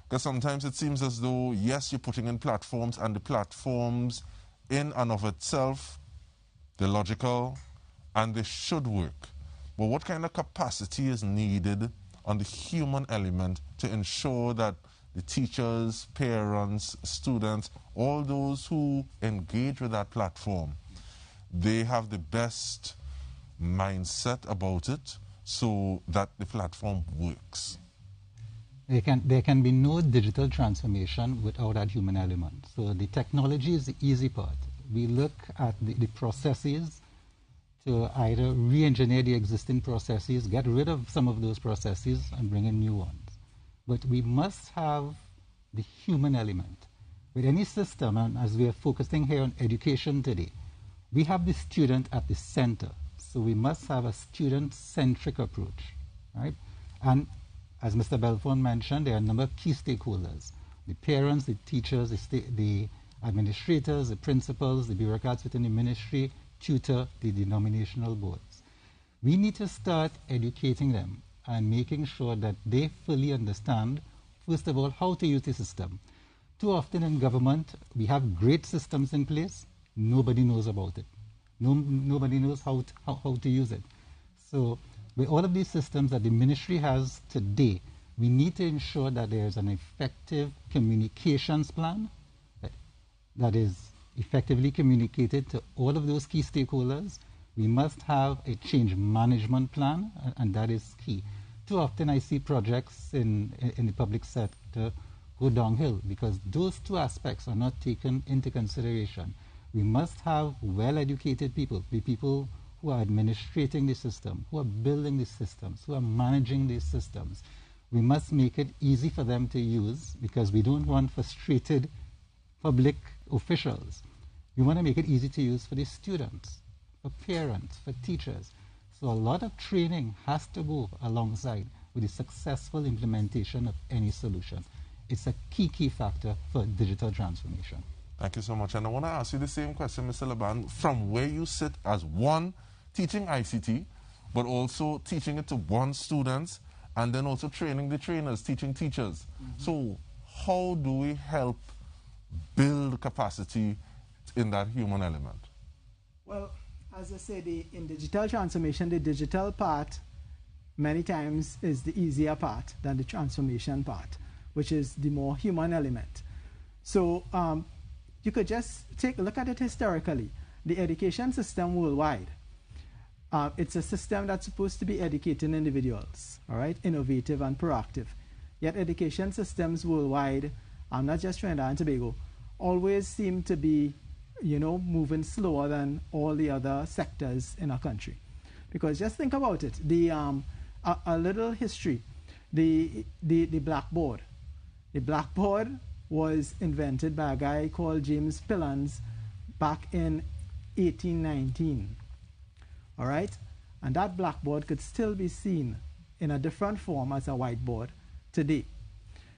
Speaker 1: Because sometimes it seems as though, yes, you're putting in platforms, and the platforms in and of itself, they're logical and they should work. But what kind of capacity is needed on the human element to ensure that the teachers, parents, students, all those who engage with that platform, they have the best mindset about it so that the platform works?
Speaker 2: There can be no digital transformation without that human element. So the technology is the easy part. We look at the processes to either re-engineer the existing processes, get rid of some of those processes and bring in new ones. But we must have the human element. With any system, and as we are focusing here on education today, we have the student at the center. So we must have a student-centric approach, right? And as Mr. Belfont mentioned, there are a number of key stakeholders: the parents, the teachers, the administrators, the principals, the bureaucrats within the ministry, tutor, the denominational boards. We need to start educating them and making sure that they fully understand, first of all, how to use the system. Too often in government, we have great systems in place, nobody knows about it. Nobody knows how to use it. So with all of these systems that the ministry has today, we need to ensure that there's an effective communications plan that is effectively communicated to all of those key stakeholders. We must have a change management plan, and that is key. Too often I see projects in the public sector go downhill because those two aspects are not taken into consideration. We must have well-educated people, the people who are administrating the system, who are building these systems, who are managing these systems. We must make it easy for them to use because we don't want frustrated public officials. We want to make it easy to use for the students, for parents, for teachers. So a lot of training has to go alongside with the successful implementation of any solution. It's a key factor for digital transformation.
Speaker 1: Thank you so much. And I want to ask you the same question, Mr. Laban, from where you sit as one teaching ICT, but also teaching it to one students, and then also training the trainers, teaching teachers. So how do we help build capacity in that human element?
Speaker 3: Well, as I said, in digital transformation, the digital part many times is the easier part than the transformation part, which is the more human element. So you could just take a look at it historically. The education system worldwide, it's a system that's supposed to be educating individuals, all right, innovative and proactive. Yet education systems worldwide, not just Trinidad and Tobago, always seem to be, moving slower than all the other sectors in our country. Because just think about it, a little history, the blackboard. The blackboard was invented by a guy called James Pillans back in 1819. All right? And that blackboard could still be seen in a different form as a whiteboard today.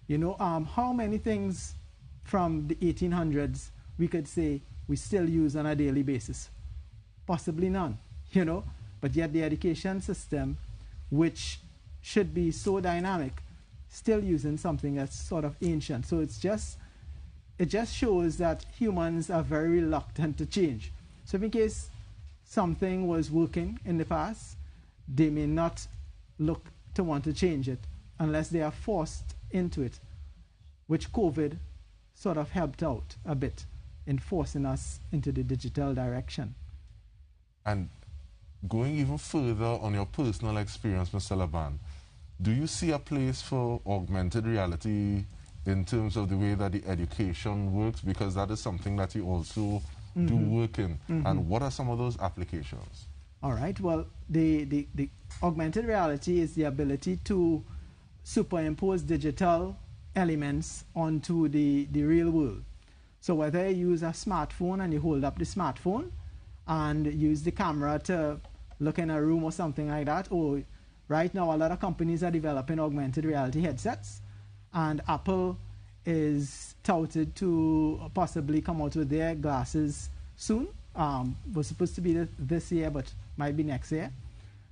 Speaker 3: How many things from the 1800s we could say we still use on a daily basis? Possibly none, But yet the education system, which should be so dynamic, still using something that's sort of ancient. So it just shows that humans are very reluctant to change. So in case something was working in the past, they may not look to want to change it unless they are forced into it, which COVID sort of helped out a bit in forcing us into the digital direction.
Speaker 1: And going even further on your personal experience, Mr. Laban, do you see a place for augmented reality in terms of the way that the education works? Because that is something that you also do work in. And what are some of those applications?
Speaker 3: All right. Well, the augmented reality is the ability to superimpose digital elements onto the real world. So whether you use a smartphone and you hold up the smartphone and use the camera to look in a room or something like that, or right now a lot of companies are developing augmented reality headsets, and Apple is touted to possibly come out with their glasses soon. Was supposed to be this year, but might be next year.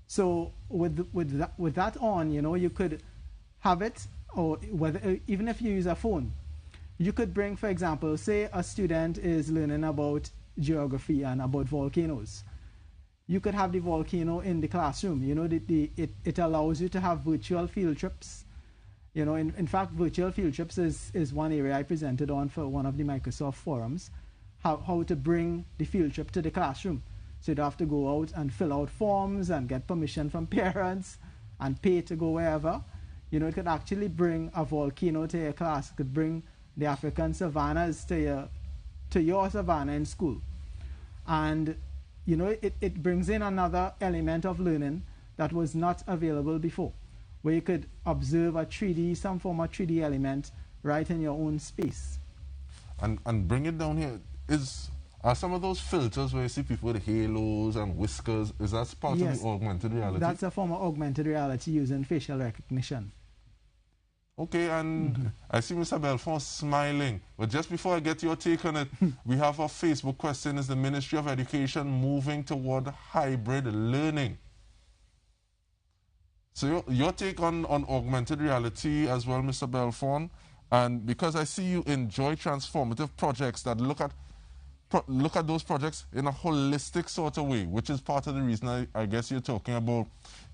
Speaker 3: So with that on, you could have it, or whether even if you use a phone, you could bring, for example, say a student is learning about geography and about volcanoes. You could have the volcano in the classroom. It allows you to have virtual field trips. In fact, virtual field trips is one area I presented on for one of the Microsoft forums, how to bring the field trip to the classroom. So you'd have to go out and fill out forms and get permission from parents and pay to go wherever. It could actually bring a volcano to your class. It could bring the African savannas to your savanna in school. And it brings in another element of learning that was not available before, where you could observe some form of 3D element right in your own space.
Speaker 1: And bring it down here, are some of those filters where you see people with halos and whiskers, is that part of the augmented reality?
Speaker 3: That's a form of augmented reality using facial recognition.
Speaker 1: Okay, and I see Mr. Belfont smiling. But just before I get your take on it, we have our Facebook question. Is the Ministry of Education moving toward hybrid learning? So your take on augmented reality as well, Mr. Belfont. And because I see you enjoy transformative projects that look at those projects in a holistic sort of way, which is part of the reason I guess you're talking about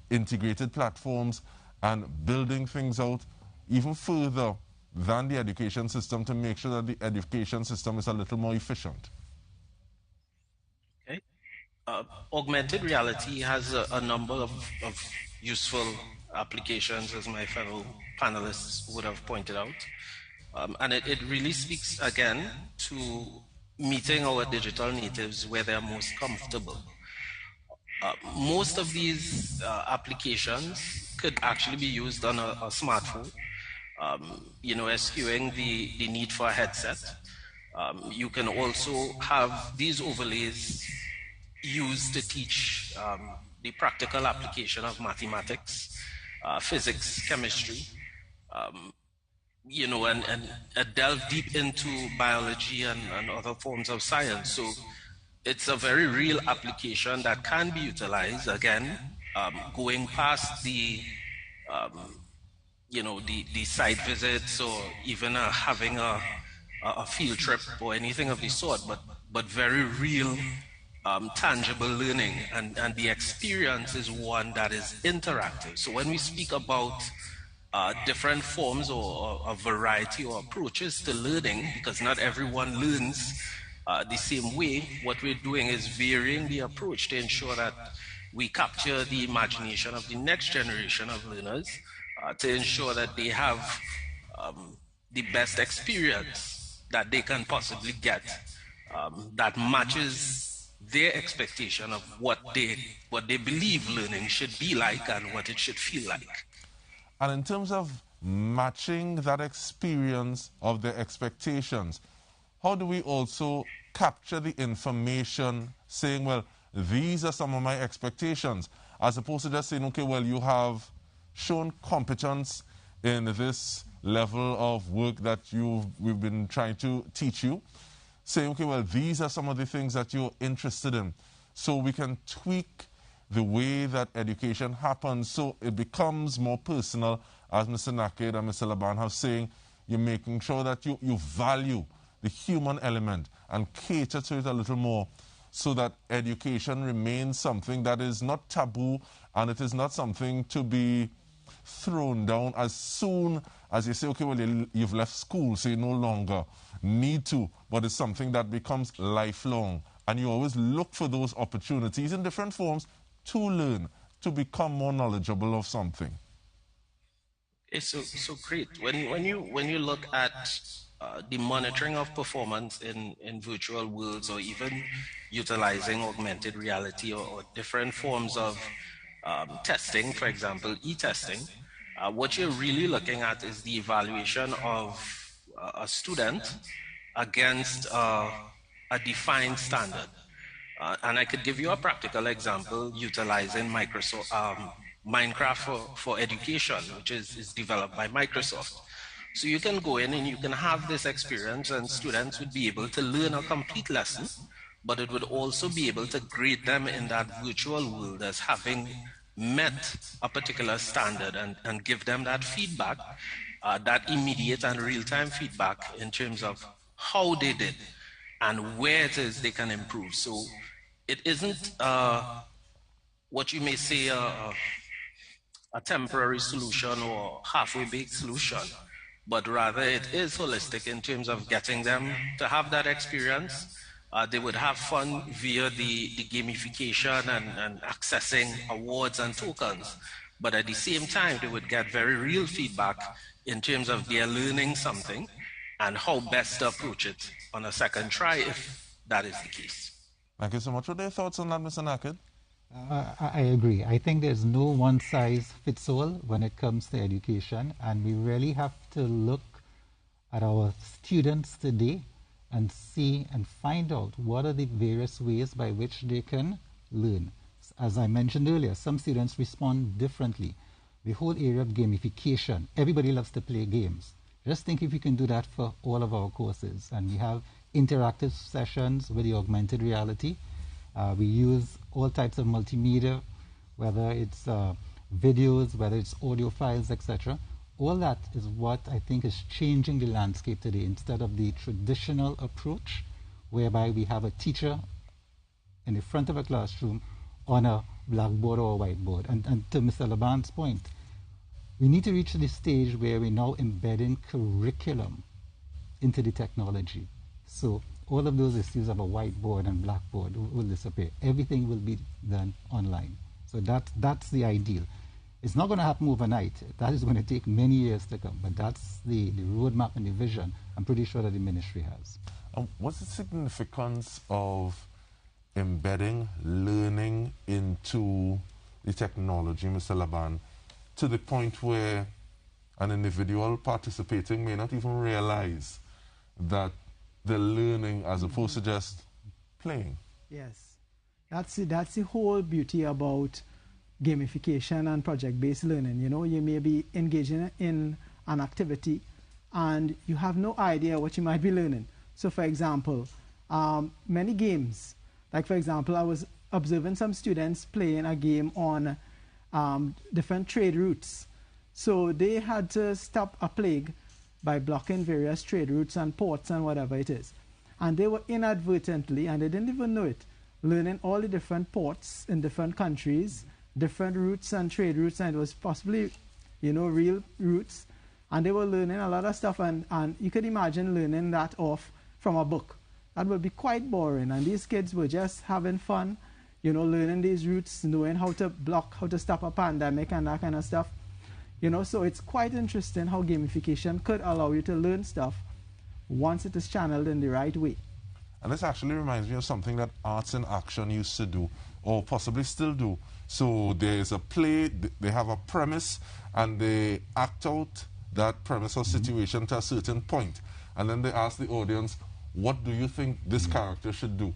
Speaker 1: integrated platforms and building things out even further than the education system to make sure that the education system is a little more efficient.
Speaker 4: Okay. Augmented reality has a number of useful applications, as my fellow panelists would have pointed out. And it really speaks, again, to meeting our digital natives where they're most comfortable. Most of these applications could actually be used on a smartphone, eschewing the need for a headset. You can also have these overlays used to teach the practical application of mathematics, physics, chemistry, and delve deep into biology and other forms of science. So it's a very real application that can be utilized, again, going past the site visits or even having a field trip or anything of the sort, but very real, tangible learning. And the experience is one that is interactive. So when we speak about different forms or a variety or approaches to learning, because not everyone learns the same way, what we're doing is varying the approach to ensure that we capture the imagination of the next generation of learners, to ensure that they have the best experience that they can possibly get, that matches their expectation of what they believe learning should be like and what it should feel like.
Speaker 1: And in terms of matching that experience of their expectations, how do we also capture the information saying, well, these are some of my expectations, as opposed to just saying, okay, well, you have shown competence in this level of work that we've been trying to teach you. Saying, okay, well, these are some of the things that you're interested in. So we can tweak the way that education happens so it becomes more personal, as Mr. Naked and Mr. Laban have saying, you're making sure that you value the human element and cater to it a little more so that education remains something that is not taboo and it is not something to be thrown down as soon as you say, okay, well, you've left school, so you no longer need to, but it's something that becomes lifelong. And you always look for those opportunities in different forms to learn, to become more knowledgeable of something.
Speaker 4: It's so great. When you look at the monitoring of performance in virtual worlds, or even utilizing augmented reality or different forms of testing, for example, e-testing, what you're really looking at is the evaluation of a student against a defined standard. And I could give you a practical example utilizing Minecraft for education, which is developed by Microsoft. So you can go in and you can have this experience, and students would be able to learn a complete lesson, but it would also be able to grade them in that virtual world as having met a particular standard, and give them that feedback, that immediate and real-time feedback in terms of how they did and where it is they can improve. So it isn't what you may say a temporary solution or halfway baked solution, but rather it is holistic in terms of getting them to have that experience. They would have fun via the gamification and accessing awards and tokens, but at the same time they would get very real feedback in terms of their learning something and how best to approach it on a second try if that is the case.
Speaker 1: Thank you so much. What are your thoughts on that, Mr. Naked?
Speaker 2: I agree. I think there's no one size fits all when it comes to education, and we really have to look at our students today and see and find out what are the various ways by which they can learn. As I mentioned earlier, some students respond differently. The whole area of gamification, everybody loves to play games. Just think if we can do that for all of our courses, and we have interactive sessions with the augmented reality. We use all types of multimedia, whether it's videos, whether it's audio files, etc. All that is what I think is changing the landscape today, instead of the traditional approach whereby we have a teacher in the front of a classroom on a blackboard or a whiteboard. And to Mr. Laban's point, we need to reach the stage where we're now embedding curriculum into the technology. So all of those issues of a whiteboard and blackboard will disappear. Everything will be done online. So that's the ideal. It's not going to happen overnight. That is going to take many years to come. But that's the roadmap and the vision I'm pretty sure that the ministry has.
Speaker 1: What's the significance of embedding learning into the technology, Mr. Laban, to the point where an individual participating may not even realize that they're learning as opposed to just playing.
Speaker 3: Yes. That's the whole beauty about gamification and project-based learning. You know, you may be engaging in an activity and you have no idea what you might be learning. So, for example, many games, like for example, I was observing some students playing a game on different trade routes. So they had to stop a plague by blocking various trade routes and ports and whatever it is. And they were inadvertently, and they didn't even know it, learning all the different ports in different countries, different routes and trade routes, and it was possibly, you know, real routes. And they were learning a lot of stuff, and you could imagine learning that off from a book. That would be quite boring, and these kids were just having fun, you know, learning these routes, knowing how to block, how to stop a pandemic and that kind of stuff. You know, so it's quite interesting how gamification could allow you to learn stuff once it is channeled in the right way.
Speaker 1: And this actually reminds me of something that Arts in Action used to do, or possibly still do. So there's a play, they have a premise, and they act out that premise or situation to a certain point. And then they ask the audience, what do you think this character should do?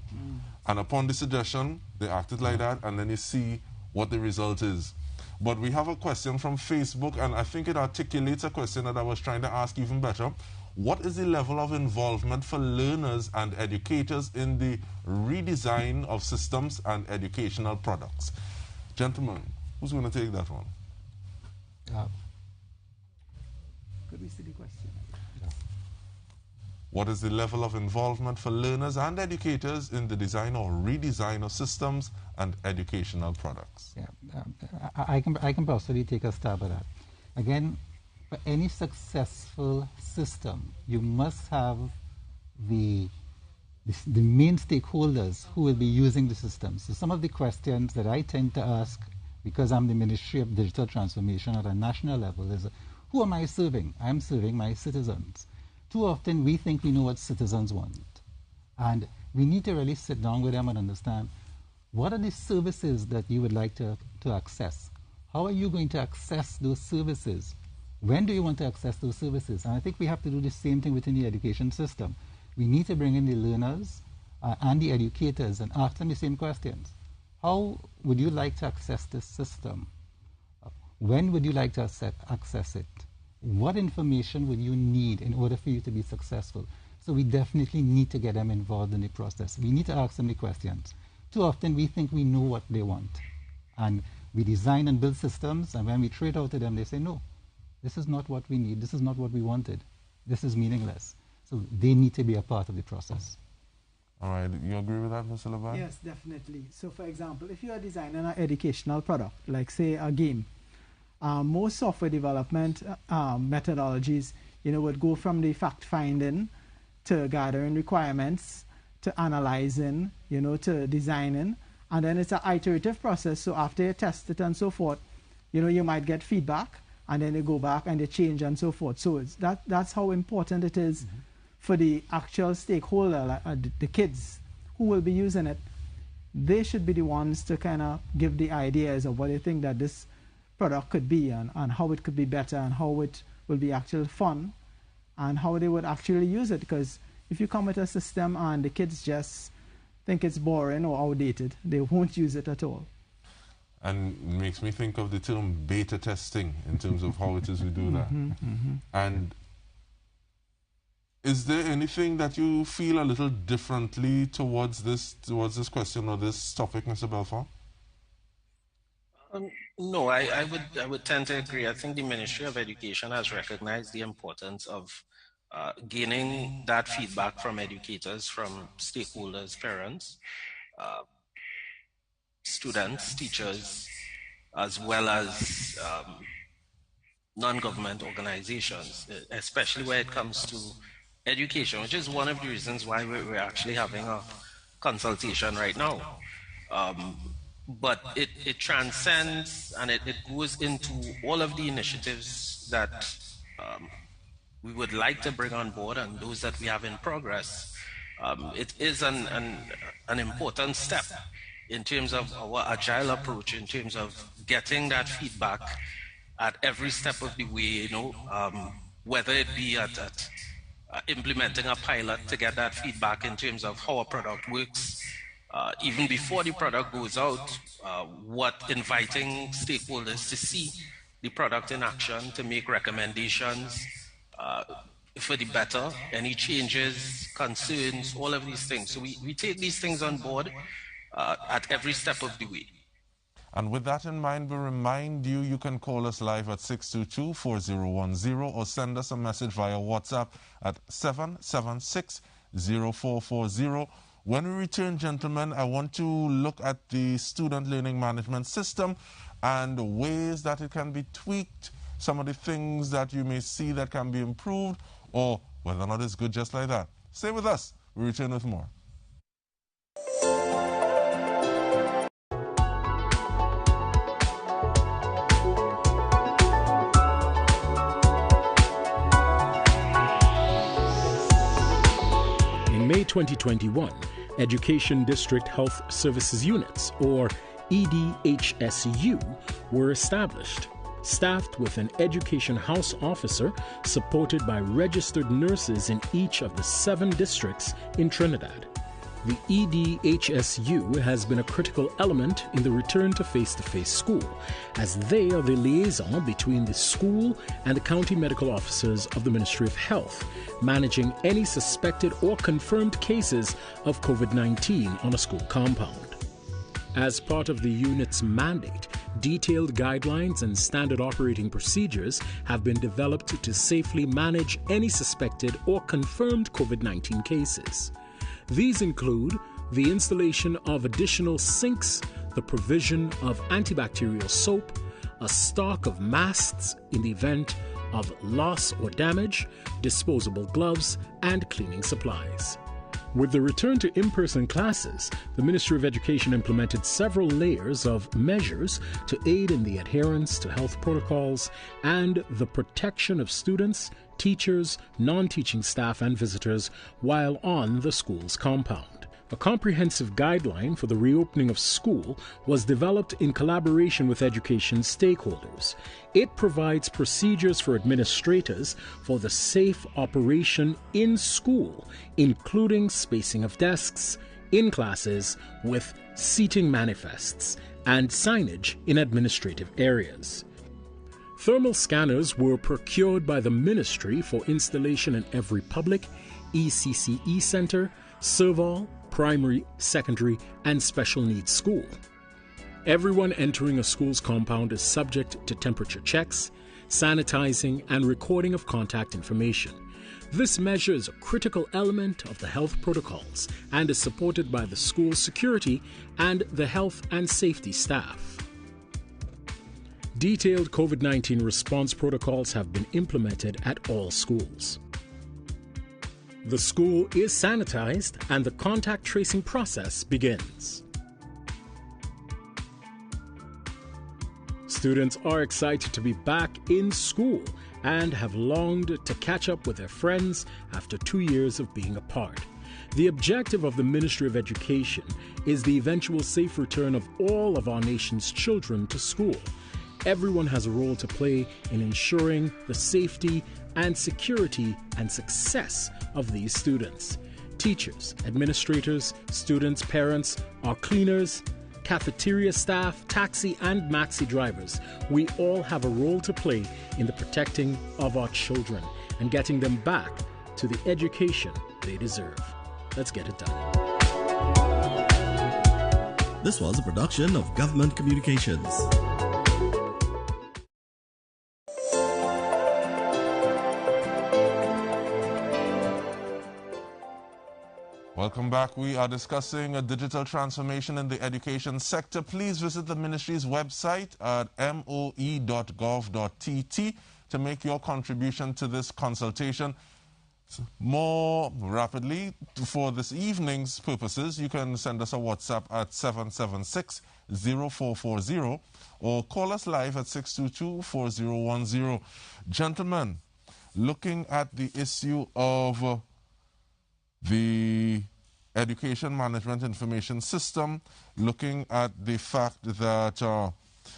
Speaker 1: And upon the suggestion, they acted like that, and then you see what the result is. But we have a question from Facebook, and I think it articulates a question that I was trying to ask even better. What is the level of involvement for learners and educators in the redesign of systems and educational products? Gentlemen, who's going to take that one?
Speaker 3: Could we see the question?
Speaker 1: What is the level of involvement for learners and educators in the design or redesign of systems and educational products?
Speaker 2: Yeah, I can possibly take a stab at that. Again, for any successful system, you must have the main stakeholders who will be using the system. So some of the questions that I tend to ask, because I'm the Ministry of Digital Transformation at a national level, is who am I serving? I'm serving my citizens. Too often we think we know what citizens want. And we need to really sit down with them and understand what are the services that you would like to access? How are you going to access those services? When do you want to access those services? And I think we have to do the same thing within the education system. We need to bring in the learners and the educators and ask them the same questions. How would you like to access this system? When would you like to access it? What information would you need in order for you to be successful? So we definitely need to get them involved in the process. We need to ask them the questions. Too often we think we know what they want. And we design and build systems, and when we throw it out to them, they say, no, this is not what we need. This is not what we wanted. This is meaningless. So they need to be a part of the process.
Speaker 1: All right. You agree with that, Mr. Laban?
Speaker 3: Yes, definitely. So, for example, if you are designing an educational product, like, say, a game, most software development methodologies, you know, would go from the fact-finding to gathering requirements to analyzing, you know, to designing, and then it's an iterative process. So after you test it and so forth, you know, you might get feedback, and then you go back and you change and so forth. So it's that's how important it is for the actual stakeholder, the kids who will be using it. They should be the ones to kind of give the ideas of what they think that this product could be, and how it could be better, and how it will be actual fun, and how they would actually use it. Because if you come with a system and the kids just think it's boring or outdated, they won't use it at all.
Speaker 1: And it makes me think of the term beta testing in terms of how it is we do that. And is there anything that you feel a little differently towards this question or this topic, Mr. Belfort?
Speaker 4: No, I would tend to agree. I think the Ministry of Education has recognized the importance of gaining that feedback from educators, from stakeholders, parents, students, teachers, as well as non-government organizations, especially where it comes to education, which is one of the reasons why we're actually having a consultation right now. But it transcends, and it goes into all of the initiatives that we would like to bring on board and those that we have in progress. It is an important step in terms of our agile approach, in terms of getting that feedback at every step of the way, whether it be at implementing a pilot to get that feedback in terms of how a product works, even before the product goes out, inviting stakeholders to see the product in action, to make recommendations for the better, any changes, concerns, all of these things. So we take these things on board at every step of the way.
Speaker 1: And with that in mind, we remind you, you can call us live at 622-4010 or send us a message via WhatsApp at 776-0440. When we return, gentlemen, I want to look at the student learning management system and ways that it can be tweaked, some of the things that you may see that can be improved, or whether or not it's good just like that. Stay with us. We return with more.
Speaker 5: In May 2021, Education District Health Services Units, or EDHSU, were established, staffed with an education house officer supported by registered nurses in each of the 7 districts in Trinidad. The EDHSU has been a critical element in the return to face-to-face school, as they are the liaison between the school and the county medical officers of the Ministry of Health, managing any suspected or confirmed cases of COVID-19 on a school compound. As part of the unit's mandate, detailed guidelines and standard operating procedures have been developed to safely manage any suspected or confirmed COVID-19 cases. These include the installation of additional sinks, the provision of antibacterial soap, a stock of masks in the event of loss or damage, disposable gloves, and cleaning supplies. With the return to in-person classes, the Ministry of Education implemented several layers of measures to aid in the adherence to health protocols and the protection of students, teachers, non-teaching staff and visitors while on the school's compound. A comprehensive guideline for the reopening of school was developed in collaboration with education stakeholders. It provides procedures for administrators for the safe operation in school, including spacing of desks, in classes with seating manifests, and signage in administrative areas. Thermal scanners were procured by the ministry for installation in every public, ECCE center, serval, primary, secondary, and special needs school. Everyone entering a school's compound is subject to temperature checks, sanitizing, and recording of contact information. This measure is a critical element of the health protocols and is supported by the school's security and the health and safety staff. Detailed COVID-19 response protocols have been implemented at all schools. The school is sanitized and the contact tracing process begins. Students are excited to be back in school and have longed to catch up with their friends after 2 years of being apart. The objective of the Ministry of Education is the eventual safe return of all of our nation's children to school. Everyone has a role to play in ensuring the safety and security and success of these students. Teachers, administrators, students, parents, our cleaners, cafeteria staff, taxi and maxi drivers. We all have a role to play in the protecting of our children and getting them back to the education they deserve. Let's get it done.
Speaker 12: This was a production of Government Communications.
Speaker 1: Welcome back. We are discussing a digital transformation in the education sector. Please visit the ministry's website at moe.gov.tt to make your contribution to this consultation. More rapidly, for this evening's purposes, you can send us a WhatsApp at 776-0440 or call us live at 622-4010. Gentlemen, looking at the issue of the education management information system, looking at the fact that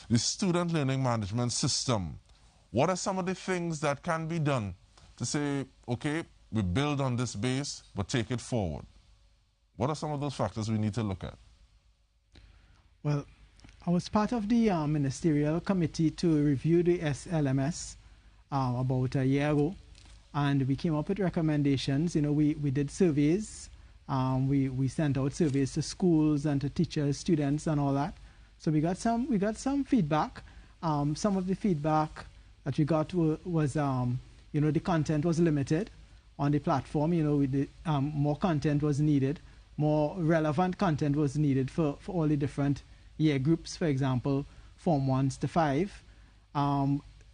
Speaker 1: the student learning management system, what are some of the things that can be done to say, okay, we build on this base, but take it forward? What are some of those factors we need to look at?
Speaker 3: Well, I was part of the ministerial committee to review the SLMS about a year ago, and we came up with recommendations. You know, we did surveys. We sent out surveys to schools and to teachers, students, and all that. So we got some feedback. Some of the feedback that we got was you know, the content was limited on the platform. You know, more content was needed, more relevant content was needed for all the different year groups. For example, Form 1s to 5.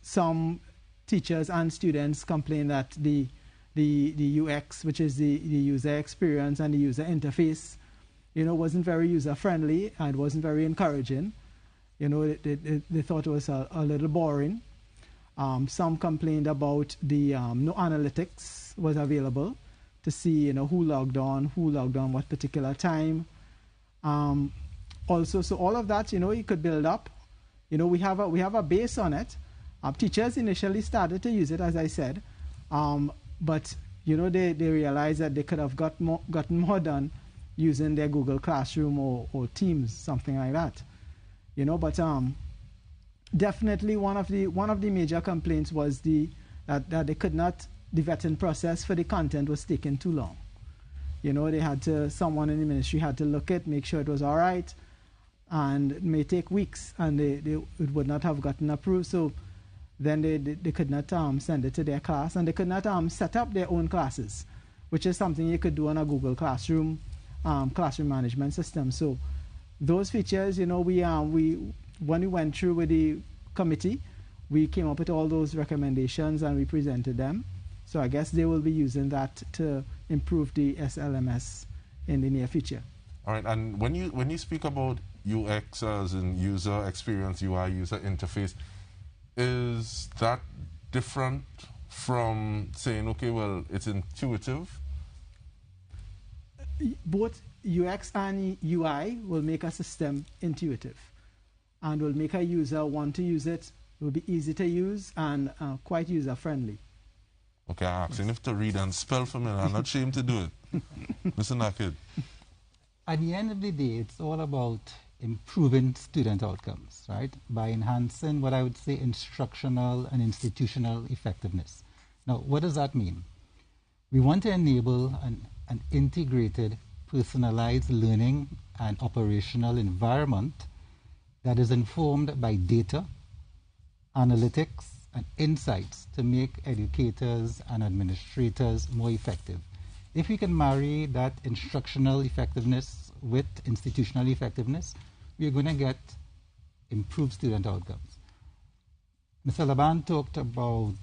Speaker 3: Some teachers and students complain that the UX, which is the user experience and the user interface, you know, wasn't very user friendly and wasn't very encouraging. You know, they thought it was a little boring. Some complained about the no analytics was available to see, you know, who logged on what particular time. Also, so all of that, you know, you could build up. You know, we have a base on it. Teachers initially started to use it, as I said, but you know, they realized that they could have gotten more done using their Google Classroom or Teams, something like that. You know, but definitely one of the major complaints was that they could not, the vetting process for the content was taking too long. You know, someone in the ministry had to look at, make sure it was all right, and it may take weeks, and it would not have gotten approved. So then they could not send it to their class, and they could not set up their own classes, which is something you could do on a Google Classroom, classroom management system. So those features, you know, when we went through with the committee, we came up with all those recommendations and we presented them. So I guess they will be using that to improve the SLMS in the near future.
Speaker 1: All right, and when you speak about UX as in user experience, UI, user interface, is that different from saying, okay, well, it's intuitive?
Speaker 3: Both UX and UI will make a system intuitive and will make a user want to use it. It will be easy to use and quite user-friendly.
Speaker 1: Okay, I'm asking if to read and spell for me. I'm not ashamed to do it. Listen, that kid.
Speaker 2: At the end of the day, it's all about improving student outcomes, right? By enhancing what I would say instructional and institutional effectiveness. Now, what does that mean? We want to enable an integrated, personalized learning and operational environment that is informed by data, analytics, and insights to make educators and administrators more effective. If we can marry that instructional effectiveness with institutional effectiveness, we're going to get improved student outcomes. Mr. Laban talked about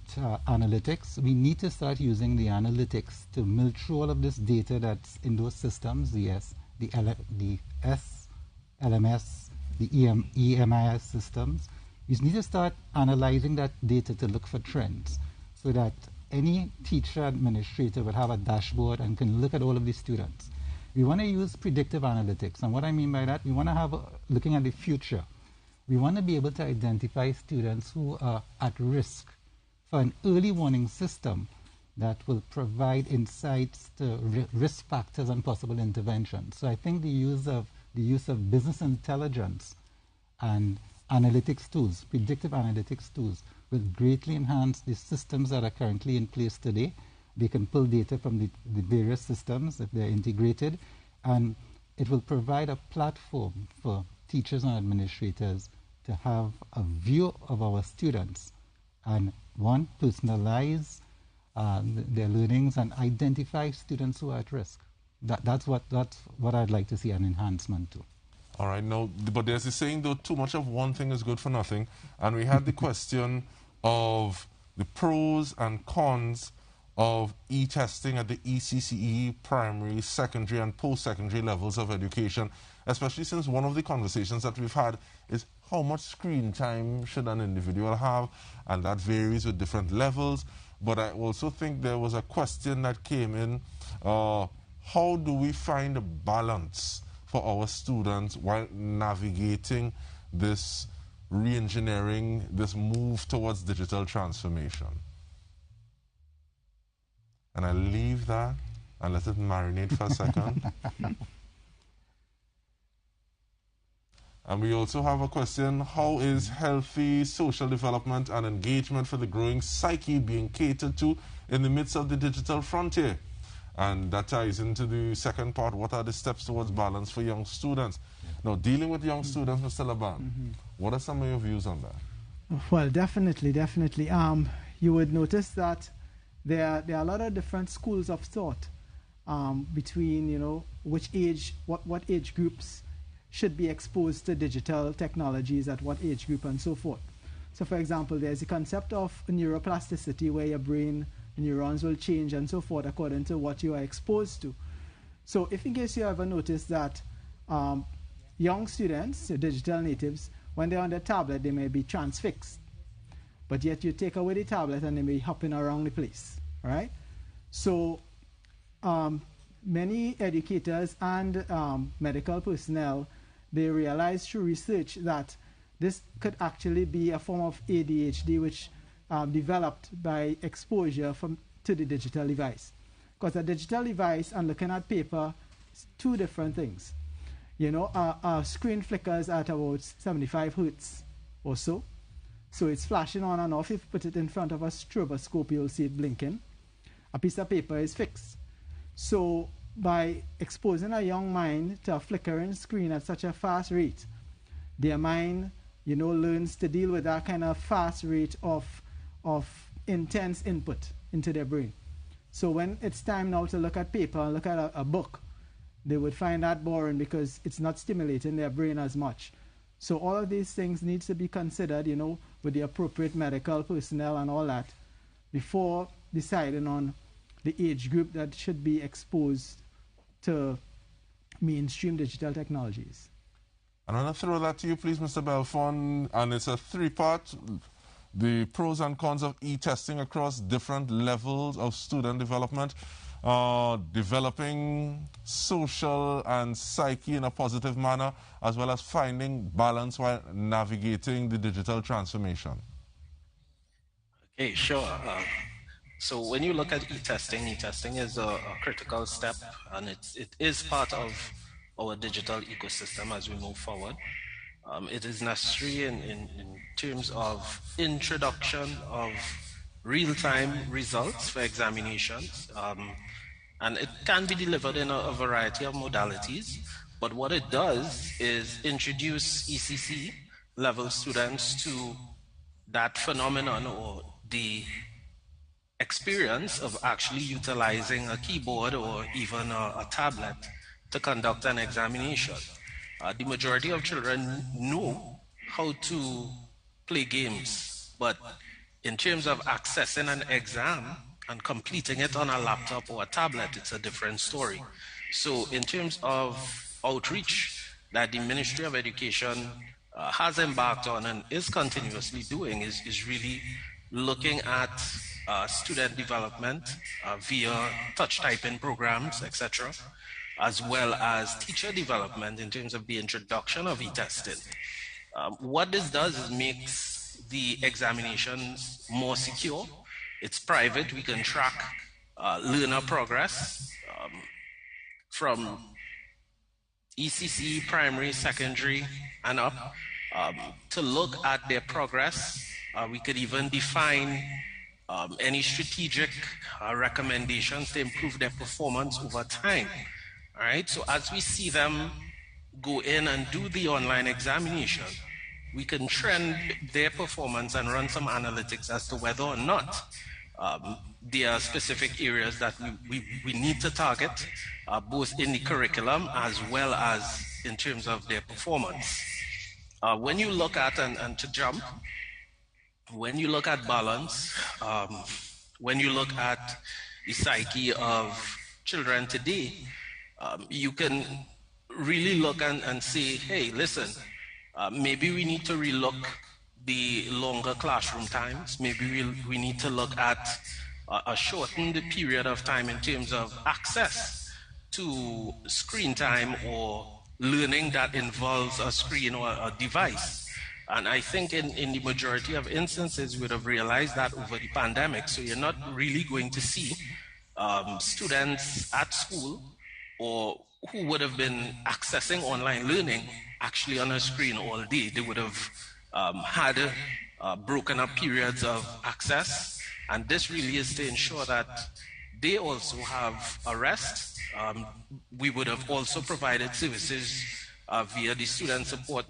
Speaker 2: analytics. We need to start using the analytics to mill through all of this data that's in those systems, the SLMS, the EMIS systems. We need to start analyzing that data to look for trends so that any teacher administrator will have a dashboard and can look at all of these students. We want to use predictive analytics, and what I mean by that, we want to have looking at the future. We want to be able to identify students who are at risk for an early warning system that will provide insights to risk factors and possible interventions. So I think the use of business intelligence and analytics tools, predictive analytics tools, will greatly enhance the systems that are currently in place today. They can pull data from the various systems if they're integrated, and it will provide a platform for teachers and administrators to have a view of our students and personalize their learnings and identify students who are at risk. That's what I'd like to see an enhancement to.
Speaker 1: All right, no, but there's a saying though, too much of one thing is good for nothing, and we had the question of the pros and cons of e-testing at the ECCE, primary, secondary, and post-secondary levels of education, especially since one of the conversations that we've had is how much screen time should an individual have, and that varies with different levels. But I also think there was a question that came in, how do we find a balance for our students while navigating this re-engineering, this move towards digital transformation? And I leave that and let it marinate for a second. And we also have a question: how is healthy social development and engagement for the growing psyche being catered to in the midst of the digital frontier? And that ties into the second part: what are the steps towards balance for young students? Now, dealing with young students, Mr. Laban, what are some of your views on that?
Speaker 3: Well, definitely. You would notice that there are a lot of different schools of thought between, which age, what age groups should be exposed to digital technologies at what age group and so forth. So, for example, there's the concept of neuroplasticity, where your brain neurons will change and so forth according to what you are exposed to. So, if in case you ever notice that young students, digital natives, when they're on their tablet, they may be transfixed. But yet you take away the tablet and they may be hopping around the place, right? So many educators and medical personnel, they realize through research that this could actually be a form of ADHD, which developed by exposure to the digital device. Because a digital device and looking at paper is two different things. A screen flickers at about 75 hertz or so. So it's flashing on and off. If you put it in front of a stroboscope, you'll see it blinking. A piece of paper is fixed. So by exposing a young mind to a flickering screen at such a fast rate, their mind, learns to deal with that kind of fast rate of intense input into their brain. So when it's time now to look at paper and look at a book, they would find that boring because it's not stimulating their brain as much. So all of these things need to be considered, with the appropriate medical personnel and all that, before deciding on the age group that should be exposed to mainstream digital technologies.
Speaker 1: I'm going to throw that to you, please, Mr. Belfon, and it's a three-part: the pros and cons of e-testing across different levels of student development, developing social and psyche in a positive manner, as well as finding balance while navigating the digital transformation.
Speaker 4: Okay, sure. So when you look at e-testing is a critical step, and it is part of our digital ecosystem as we move forward. It is necessary in terms of introduction of real-time results for examinations, and it can be delivered in a variety of modalities. But what it does is introduce ECC level students to that phenomenon, or the experience of actually utilizing a keyboard or even a tablet to conduct an examination. The majority of children know how to play games, but in terms of accessing an exam and completing it on a laptop or a tablet, it's a different story. So in terms of outreach that the Ministry of Education has embarked on and is continuously doing is really looking at student development via touch typing programs, etc., as well as teacher development in terms of the introduction of e-testing. What this does is makes the examinations more secure. It's private. We can track learner progress from ECC, primary, secondary, and up. To look at their progress, we could even define any strategic recommendations to improve their performance over time. All right, so as we see them go in and do the online examination, we can trend their performance and run some analytics as to whether or not there are specific areas that we need to target, both in the curriculum as well as in terms of their performance. When you look at, and to jump, when you look at balance, when you look at the psyche of children today, you can really look and say, hey, listen, maybe we need to relook the longer classroom times. Maybe we need to look at a shortened period of time in terms of access to screen time or learning that involves a screen or a device. And I think in the majority of instances, we would have realized that over the pandemic. So you're not really going to see students at school or who would have been accessing online learning actually on a screen all day. They would have had broken up periods of access. And this really is to ensure that they also have a rest. We would have also provided services via the student support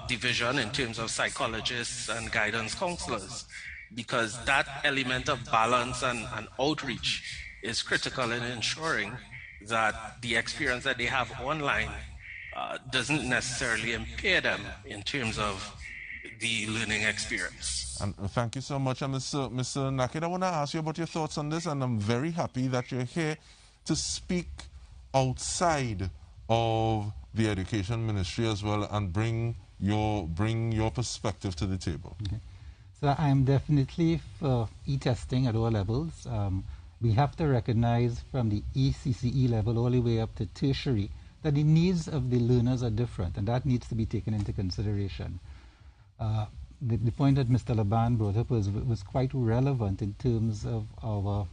Speaker 4: division in terms of psychologists and guidance counselors, because that element of balance and outreach is critical in ensuring that the experience that they have online doesn't necessarily impair them in terms of the learning experience.
Speaker 1: And thank you so much. And Mr. Naked, I want to ask you about your thoughts on this, and I'm very happy that you're here to speak outside of the Education Ministry as well and bring your perspective to the table.
Speaker 2: Okay. So I'm definitely for e-testing at all levels. We have to recognize from the ECCE level all the way up to tertiary that the needs of the learners are different, and that needs to be taken into consideration. The point that Mr. Laban brought up was quite relevant in terms of our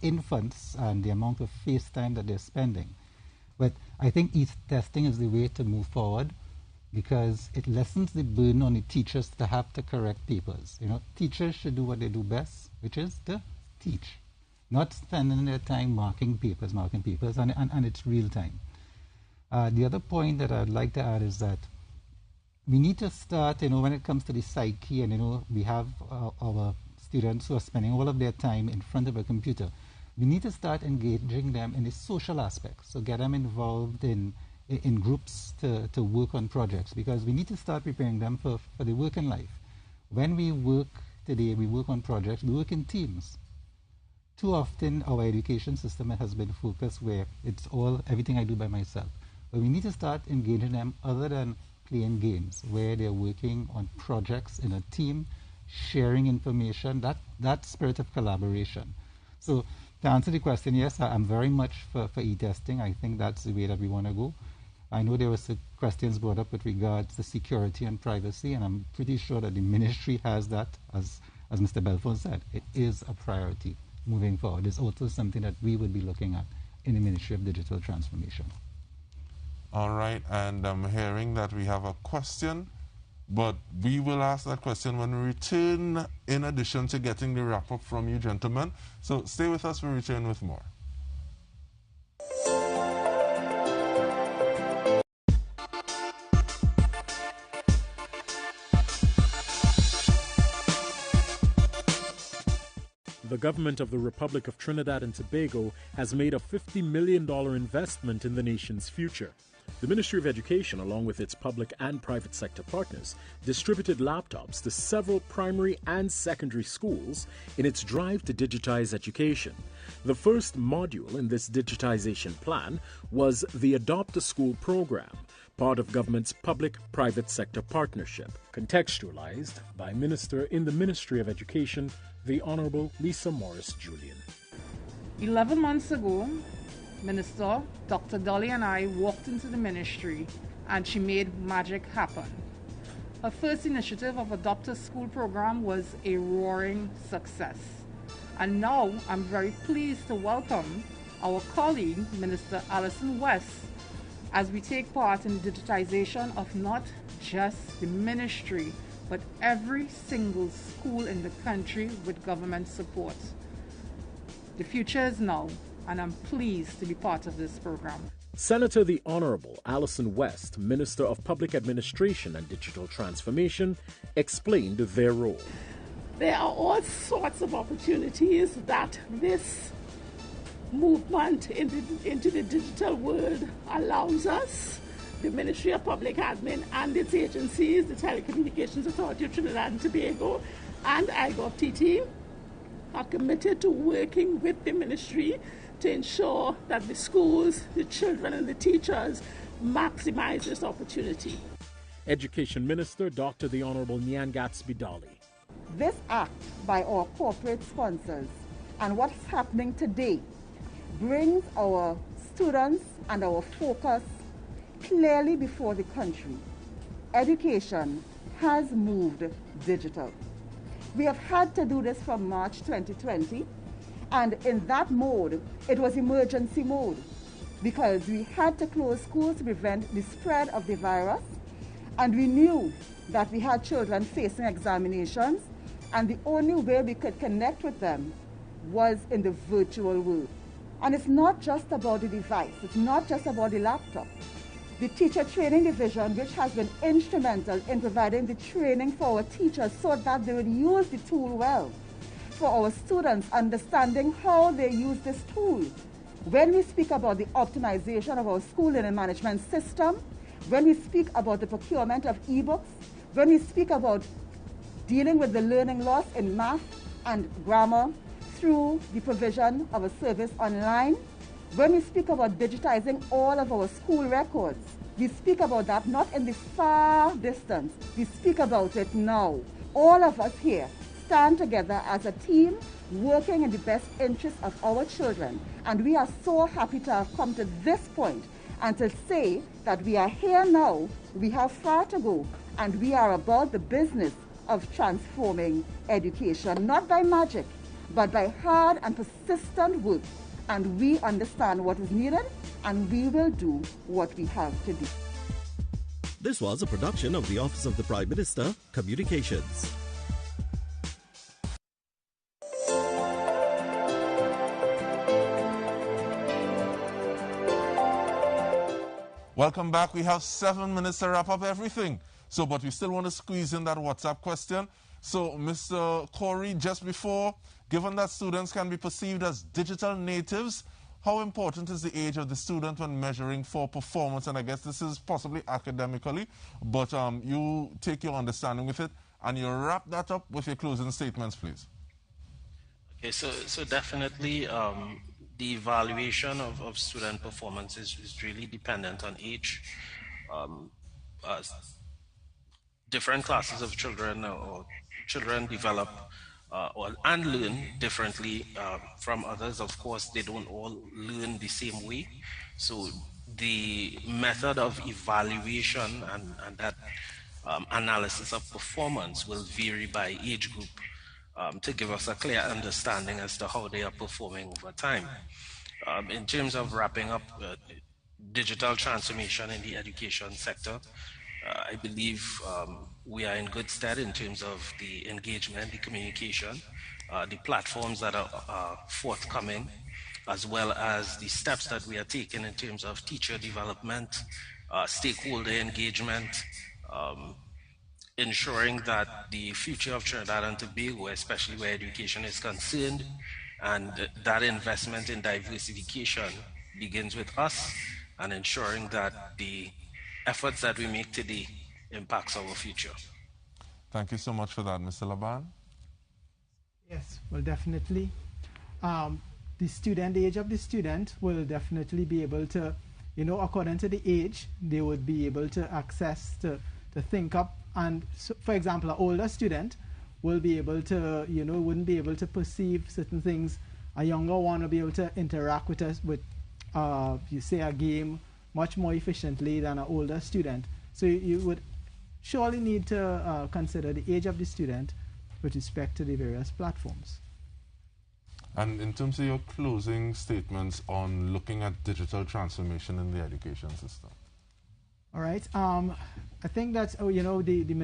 Speaker 2: infants and the amount of face time that they're spending. But I think e-testing is the way to move forward, because it lessens the burden on the teachers to have to correct papers. You know, teachers should do what they do best, which is to teach, not spending their time marking papers, and it's real time. The other point that I'd like to add is that we need to start, when it comes to the psyche, and we have our students who are spending all of their time in front of a computer. We need to start engaging them in the social aspects, so get them involved in groups to work on projects, because we need to start preparing them for the working life. When we work today, we work on projects, we work in teams. Too often our education system has been focused where it's everything I do by myself. But we need to start engaging them other than playing games, where they're working on projects in a team, sharing information, that spirit of collaboration. So to answer the question, yes, I'm very much for e-testing. I think that's the way that we want to go. I know there were some questions brought up with regards to security and privacy, and I'm pretty sure that the ministry has that, as Mr. Belfort said. It is a priority moving forward. It's also something that we would be looking at in the Ministry of Digital Transformation.
Speaker 1: All right, and I'm hearing that we have a question, but we will ask that question when we return, in addition to getting the wrap-up from you gentlemen. So stay with us, we'll return with more.
Speaker 5: The government of the Republic of Trinidad and Tobago has made a $50 million investment in the nation's future. The Ministry of Education, along with its public and private sector partners, distributed laptops to several primary and secondary schools in its drive to digitize education. The first module in this digitization plan was the Adopt a School program, part of government's public-private sector partnership, contextualized by Minister in the Ministry of Education, the Honorable Lisa Morris-Julian.
Speaker 7: 11 months ago, Minister Dr. Dolly and I walked into the ministry and she made magic happen. Her first initiative of Adopt a School program was a roaring success. And now I'm very pleased to welcome our colleague, Minister Alison West, as we take part in the digitization of not just the ministry, but every single school in the country with government support. The future is now, and I'm pleased to be part of this program.
Speaker 5: Senator the Honorable Alison West, Minister of Public Administration and Digital Transformation, explained their role.
Speaker 18: There are all sorts of opportunities that this movement into the digital world allows us. The Ministry of Public Admin and its agencies, the Telecommunications Authority of Trinidad and Tobago and iGovTT, are committed to working with the ministry to ensure that the schools, the children and the teachers maximize this opportunity.
Speaker 5: Education Minister Dr. the Honorable Nyan Gatsby-Dolly.
Speaker 6: This act by our corporate sponsors and what's happening today brings our students and our focus clearly before the country. Education has moved digital. We have had to do this from March 2020, and in that mode, it was emergency mode because we had to close schools to prevent the spread of the virus, and we knew that we had children facing examinations, and the only way we could connect with them was in the virtual world. And it's not just about the device, it's not just about the laptop. The teacher training division, which has been instrumental in providing the training for our teachers so that they would use the tool well, for our students understanding how they use this tool. When we speak about the optimization of our school learning management system, when we speak about the procurement of ebooks, when we speak about dealing with the learning loss in math and grammar through the provision of a service online, when we speak about digitizing all of our school records, we speak about that not in the far distance, we speak about it now. All of us here stand together as a team working in the best interest of our children. And we are so happy to have come to this point and to say that we are here now, we have far to go, and we are about the business of transforming education, not by magic, but by hard and persistent work. And we understand what is needed, and we will do what we have to do.
Speaker 12: This was a production of the Office of the Prime Minister, Communications.
Speaker 1: Welcome back. We have 7 minutes to wrap up everything. So, but we still want to squeeze in that WhatsApp question. So, Mr. Corey, just before, given that students can be perceived as digital natives, how important is the age of the student when measuring for performance? And I guess this is possibly academically, but you take your understanding with it and you wrap that up with your closing statements, please.
Speaker 4: Okay, so definitely the evaluation of student performance is really dependent on age. Different classes of children or children develop and learn differently from others. Of course, they don't all learn the same way. So the method of evaluation and that analysis of performance will vary by age group to give us a clear understanding as to how they are performing over time. In terms of wrapping up digital transformation in the education sector, I believe we are in good stead in terms of the engagement, the communication, the platforms that are forthcoming, as well as the steps that we are taking in terms of teacher development, stakeholder engagement, ensuring that the future of Trinidad and Tobago, especially where education is concerned, and that investment in diversification begins with us, and ensuring that the efforts that we make today impacts our future.
Speaker 1: Thank you so much for that, Mr. Laban.
Speaker 3: Yes, well, definitely. The age of the student will definitely be able to, according to the age, they would be able to access, to think up. And so, for example, an older student will be able to, wouldn't be able to perceive certain things. A younger one will be able to interact with us with, you say, a game much more efficiently than an older student. So you would surely need to consider the age of the student with respect to the various platforms.
Speaker 1: And in terms of your closing statements on looking at digital transformation in the education system.
Speaker 3: All right. I think that the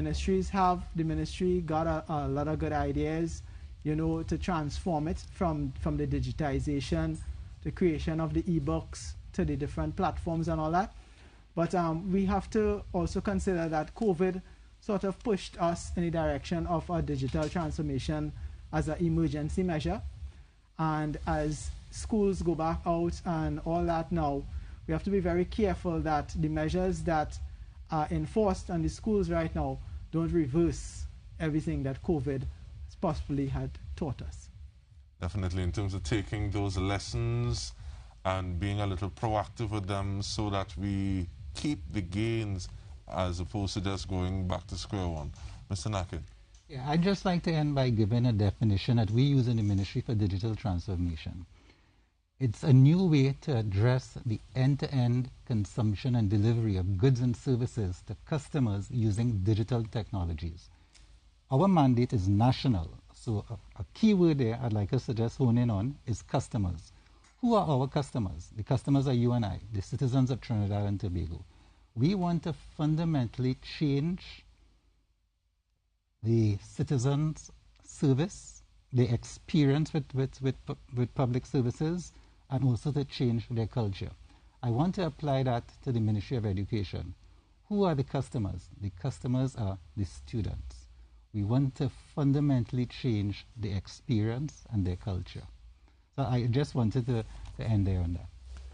Speaker 3: ministry got a lot of good ideas, to transform it from the digitization, the creation of the ebooks, to the different platforms and all that. But we have to also consider that COVID sort of pushed us in the direction of a digital transformation as an emergency measure. And as schools go back out and all that now, we have to be very careful that the measures that are enforced on the schools right now don't reverse everything that COVID possibly had taught us.
Speaker 1: Definitely, in terms of taking those lessons and being a little proactive with them so that we keep the gains as opposed to just going back to square one. Mr. Naked.
Speaker 2: Yeah, I'd just like to end by giving a definition that we use in the Ministry for Digital Transformation. It's a new way to address the end-to-end consumption and delivery of goods and services to customers using digital technologies. Our mandate is national, so a key word there I'd like us to just hone in on is customers. Who are our customers? The customers are you and I, the citizens of Trinidad and Tobago. We want to fundamentally change the citizens' service, the experience with public services, and also to change their culture. I want to apply that to the Ministry of Education. Who are the customers? The customers are the students. We want to fundamentally change the experience and their culture. So I just wanted to end there on that.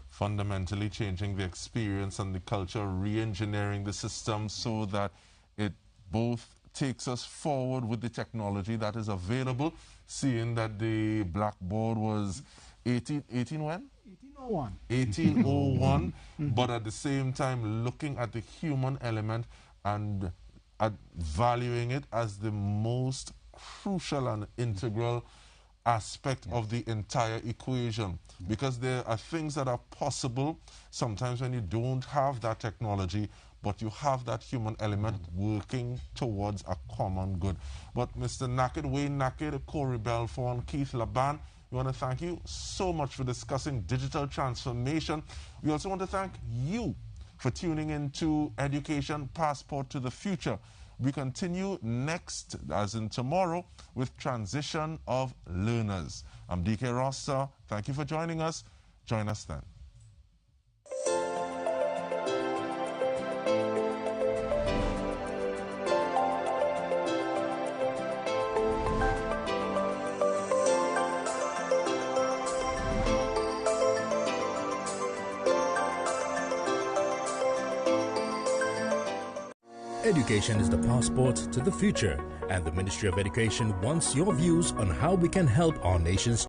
Speaker 1: Fundamentally changing the experience and the culture, re-engineering the system so that it both takes us forward with the technology that is available, seeing that the blackboard was 18 when?
Speaker 3: 1801.
Speaker 1: 1801, but at the same time looking at the human element and valuing it as the most crucial and integral aspect of the entire equation, because there are things that are possible sometimes when you don't have that technology, but you have that human element working towards a common good. But Mr. Naked, Wayne Naked, Corey Belfort, Keith Laban, we want to thank you so much for discussing digital transformation. We also want to thank you for tuning in to Education Passport to the Future. We continue next, as in tomorrow, with Transition of Learners. I'm DK Roster. Thank you for joining us. Join us then.
Speaker 17: Education is the passport to the future, and the Ministry of Education wants your views on how we can help our nation's